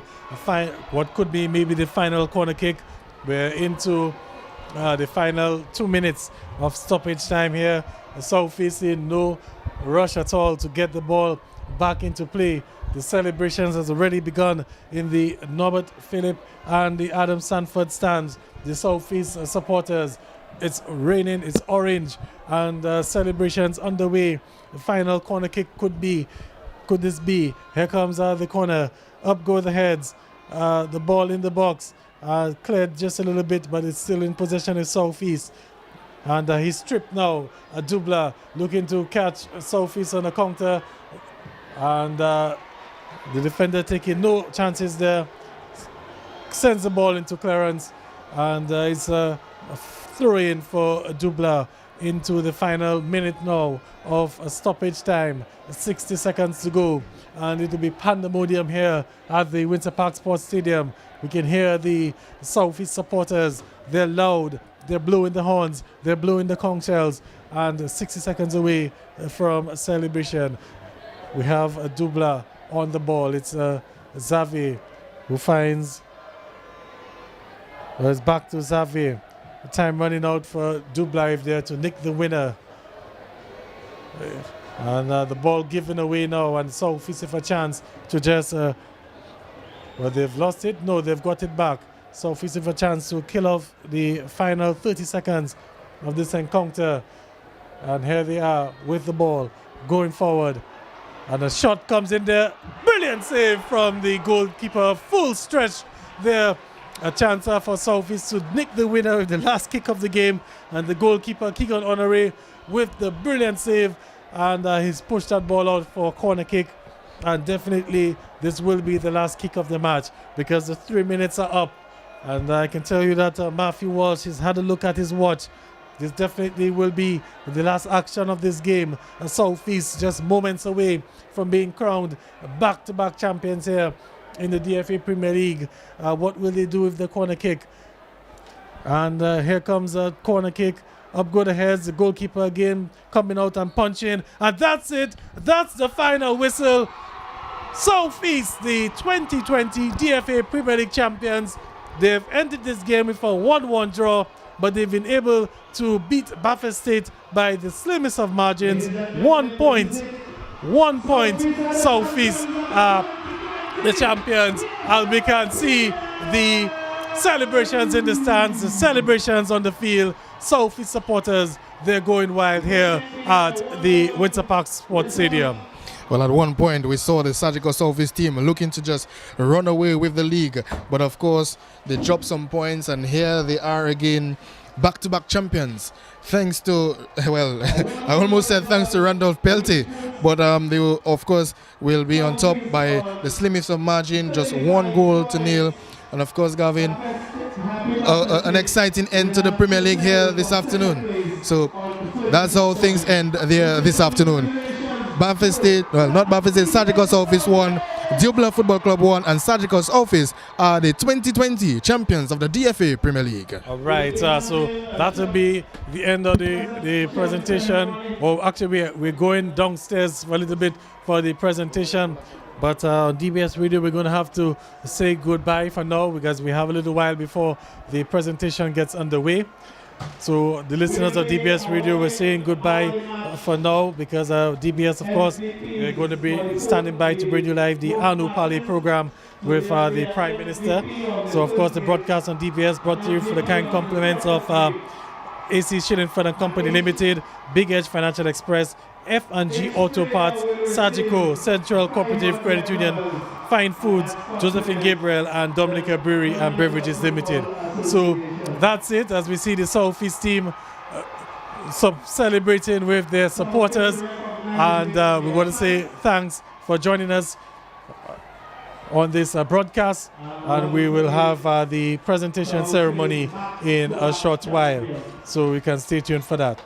what could be maybe the final corner kick. We're into the final 2 minutes of stoppage time here. The Southeast in no rush at all to get the ball back into play. The celebrations has already begun in the Norbert Phillip and the Adam Sanford stands. The Southeast supporters, it's raining, it's orange, and celebrations underway. The final corner kick could this be? Here comes the corner. Up go the heads. The ball in the box. Cleared just a little bit, but it's still in possession of Southeast. And he's stripped now. Dublanc looking to catch Southeast on a counter. And the defender taking no chances there. Sends the ball into clearance. And it's a throw-in for Dublanc into the final minute now of a stoppage time. 60 seconds to go. And it will be pandemonium here at the Windsor Park Sports Stadium. We can hear the Southeast supporters. They're loud. They're blowing the horns. They're blowing the conch shells. And 60 seconds away from a celebration. We have Dublanc on the ball. It's Xavier who finds... Well, it's back to Xavier. The time running out for Dublanc there to nick the winner. And the ball given away now, and Southeast have a chance to just... well, they've lost it. No, they've got it back. Southeast have a chance to kill off the final 30 seconds of this encounter. And here they are with the ball going forward. And a shot comes in there. Brilliant save from the goalkeeper. Full stretch there. A chance for Southeast to nick the winner with the last kick of the game. And the goalkeeper, Keegan Honoré, with the brilliant save. And he's pushed that ball out for a corner kick. And definitely this will be the last kick of the match, because the 3 minutes are up. And I can tell you that Matthew Walsh has had a look at his watch. this definitely will be the last action of this game. Southeast just moments away from being crowned back-to-back champions here in the DFA Premier League. What will they do with the corner kick? And here comes a corner kick. Up go the heads, the goalkeeper again coming out and punching. And that's it. That's the final whistle. Southeast, the 2020 DFA Premier League champions. They've ended this game with a 1-1 draw, but they've been able to beat Baffin State by the slimmest of margins. 1 point. 1 point. Southeast the champions. And we can see the celebrations in the stands, the celebrations on the field. Southeast supporters, they're going wild here at the Winter Park Sports Stadium. Well, at one point, we saw the Surgical Southeast team looking to just run away with the league. But of course, they dropped some points, and here they are again, back-to-back champions. Thanks to, well, I almost said thanks to Randolph Pelty. But they, will, of course, will be on top by the slimmest of margin, just 1-0. And of course, Gavin, an exciting end to the Premier League here this afternoon. So that's how things end there this afternoon. Baffin State, well, not Baffin State, Surgical Southeast 1, Dublin Football Club 1, and Surgical Southeast are the 2020 champions of the DFA Premier League. All right, so that will be the end of the presentation. Well, actually, we're going downstairs for a little bit for the presentation. But on DBS Radio, we're going to have to say goodbye for now because we have a little while before the presentation gets underway. So the listeners of DBS Radio, we're saying goodbye for now because DBS, of course, we're going to be standing by to bring you live the Anu Pali program with the Prime Minister. So, of course, the broadcast on DBS brought to you for the kind compliments of AC Shillingford and Company Limited, Big Edge Financial Express, F&G Auto Parts, Sagico, Central Cooperative Credit Union, Fine Foods, Josephine Gabriel, and Dominica Brewery and Beverages Limited. So that's it as we see the Southeast team celebrating with their supporters. And we want to say thanks for joining us on this broadcast. And we will have the presentation ceremony in a short while. So we can stay tuned for that.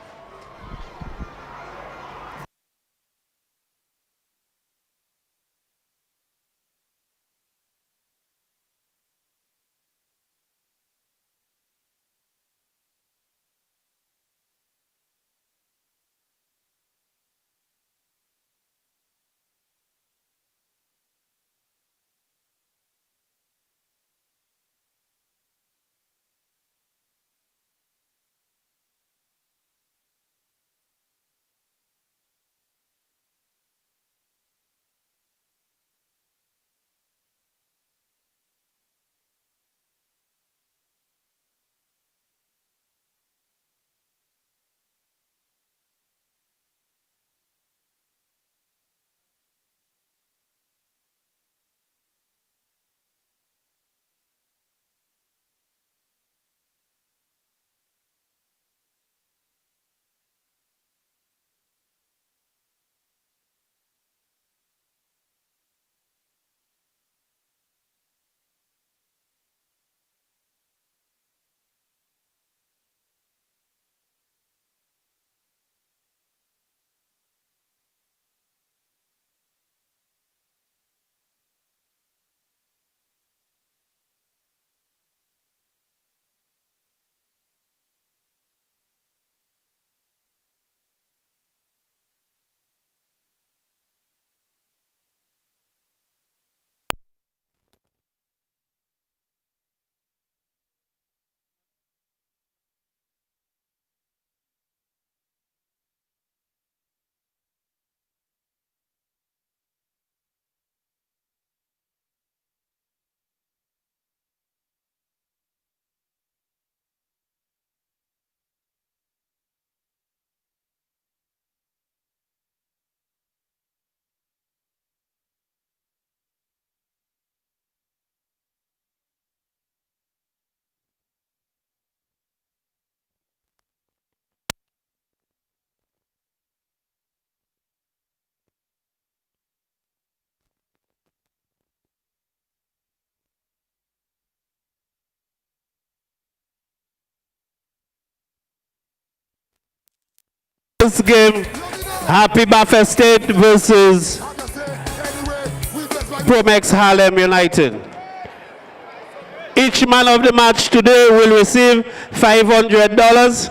First game, Happy Buffet State versus Promex Harlem United. Each man of the match today will receive $500.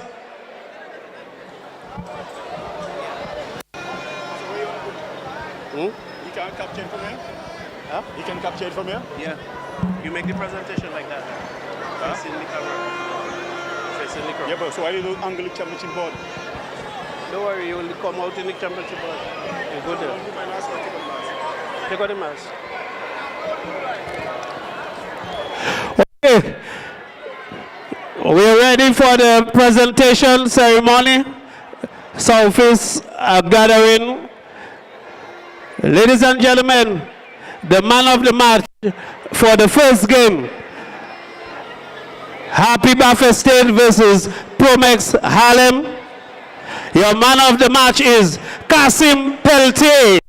You can capture it from here? Huh? You can capture it from here? Yeah. You make the presentation like that. Facing the camera. Facing the camera. Yeah, but so why you don't angle the championship board? Don't worry, you will come out in the championship board. You go there. Take out the mask. Okay. We're ready for the presentation ceremony. Southeast gathering. Ladies and gentlemen, the man of the match for the first game, Happy Buffet State versus Promex Harlem. Your man of the match is Kasim Peltier.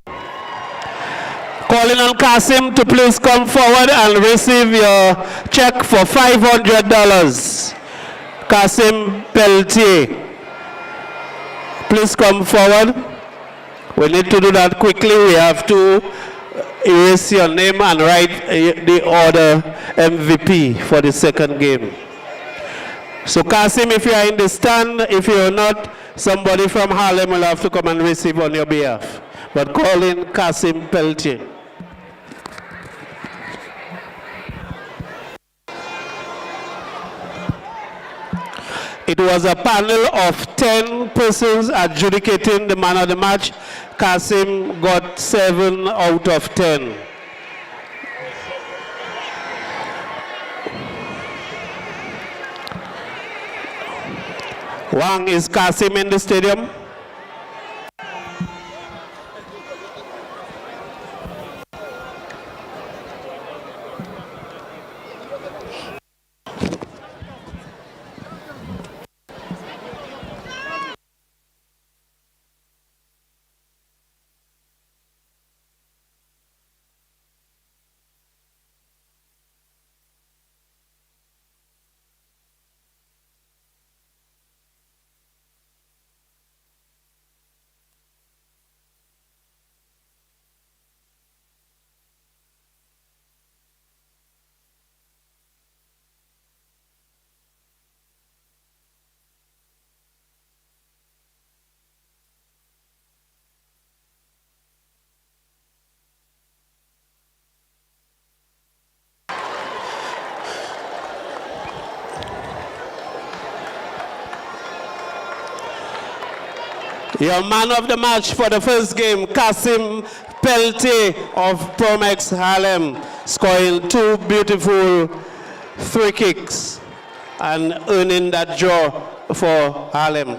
Calling on Kasim to please come forward and receive your check for $500. Kasim Peltier. Please come forward. We need to do that quickly. We have to erase your name and write the order MVP for the second game. So Kasim, if you are in the stand, if you're not, somebody from Harlem will have to come and receive on your behalf. But call in Kasim Peltier. It was a panel of 10 persons adjudicating the man of the match. Kasim got 7 out of 10. Wang, is Kasim in the stadium? Your man of the match for the first game, Kasim Peltier of Promex Harlem, scoring 2 beautiful free kicks and earning that draw for Harlem.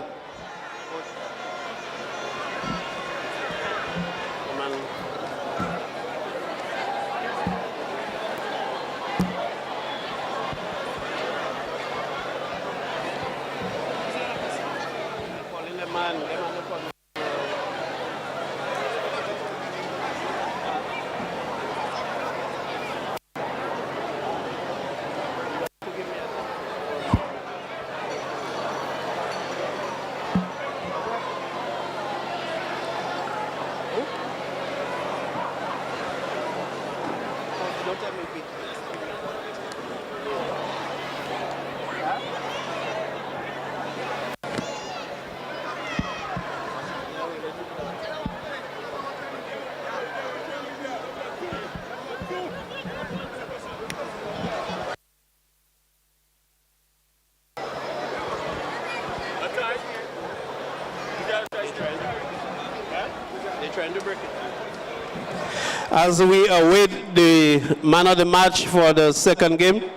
As we await the man of the match for the second game.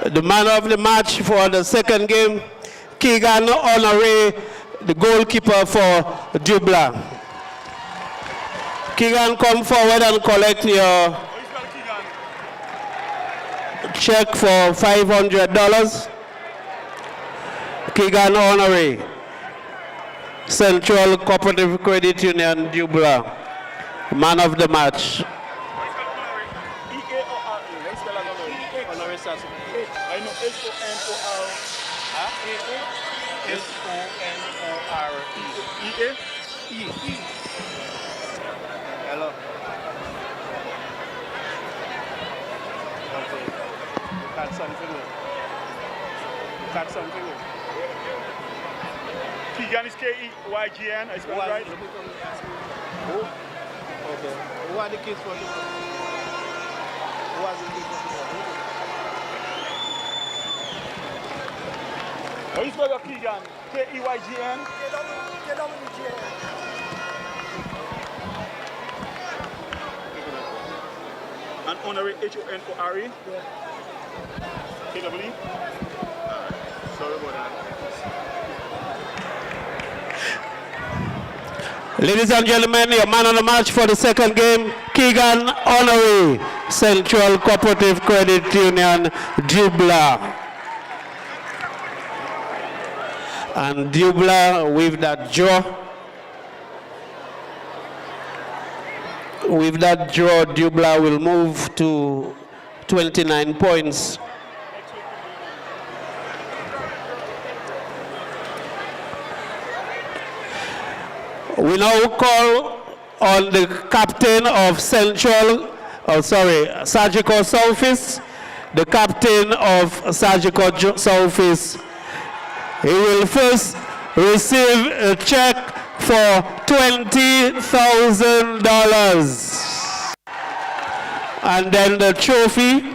The man of the match for the second game, Keegan Honore, the goalkeeper for Dublanc. Keegan, come forward and collect your check for $500. Keegan Honore, Central Cooperative Credit Union, Dublanc, man of the match. I know H-O-N-O-R. H-O-N-O-R-E. E-A? E. Hello. Okay. Cut something. Cut something. Keegan is K-E-Y-G-N. I spelled right? Who? Okay. Who are the kids for the Who are the kids for the How you spell your Keegan? K-E-Y-G-N? K-W-G-N. And Honore, H-O-N-O-R-E? Yeah. K-W? Sorry about that. Ladies and gentlemen, your man on the match for the second game, Keegan Honore, Central Cooperative Credit Union, Dublanc. And Dublanc with that draw. With that draw, Dublanc will move to 29 points. We now call on the captain of Surgical Southeast, the captain of Surgical Southeast. He will first receive a check for $20,000. And then the trophy,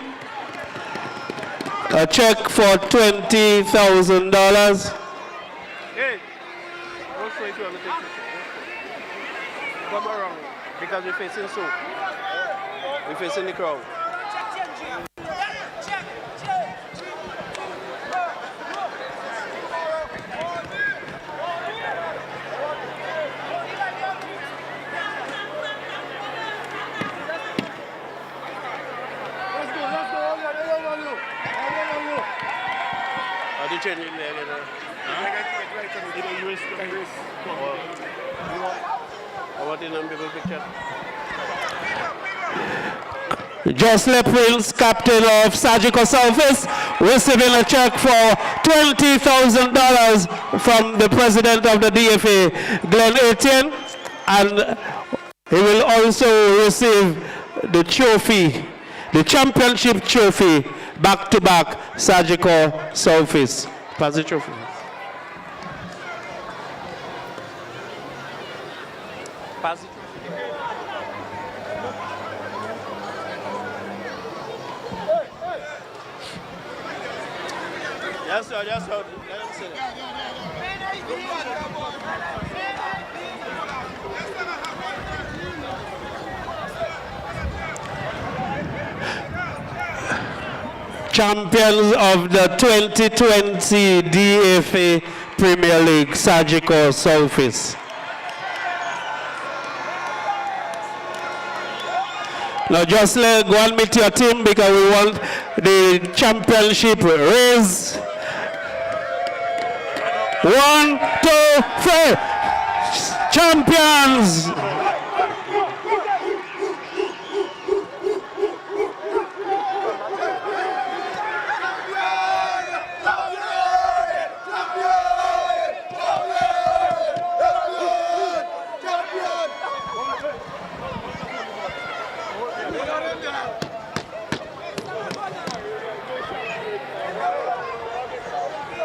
a check for $20,000. Hey, what's the way to take Come around, because we're facing so. We're facing the crowd. Changing there, Jocelyn Prince, captain of Surgical Southeast, receiving a check for $20,000 from the president of the DFA, Glenn Etienne, and he will also receive the trophy, the championship trophy, back-to-back Surgical Southeast. Pass the trophy. Pass the trophy. Yes, sir, yes, sir. Let him sit. Champions of the 2020 DFA Premier League, Surgical Southeast. Now just go and meet your team because we want the championship race. 1, 2, 3. Champions!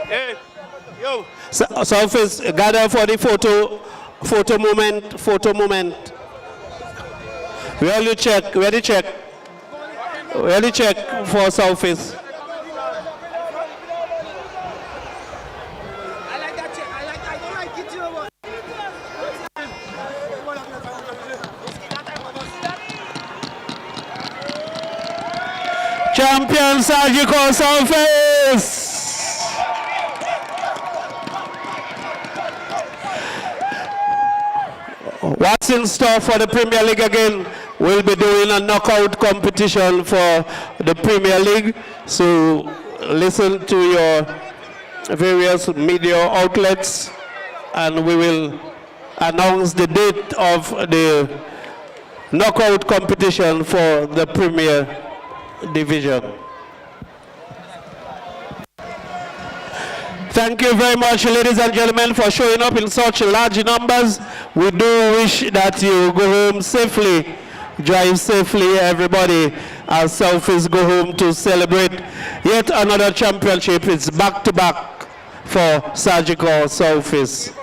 Hey, yo. Southeast, gather for the photo moment. Where the check for Southeast. I like that check. I don't like it too much. Champion Surgical Southeast. Southeast. What's in store for the Premier League again? We'll be doing a knockout competition for the Premier League. So listen to your various media outlets and we will announce the date of the knockout competition for the Premier Division. Thank you very much, ladies and gentlemen, for showing up in such large numbers. We do wish that you go home safely, drive safely, everybody, as Southeast go home to celebrate yet another championship. It's back-to-back for Surgical Southeast.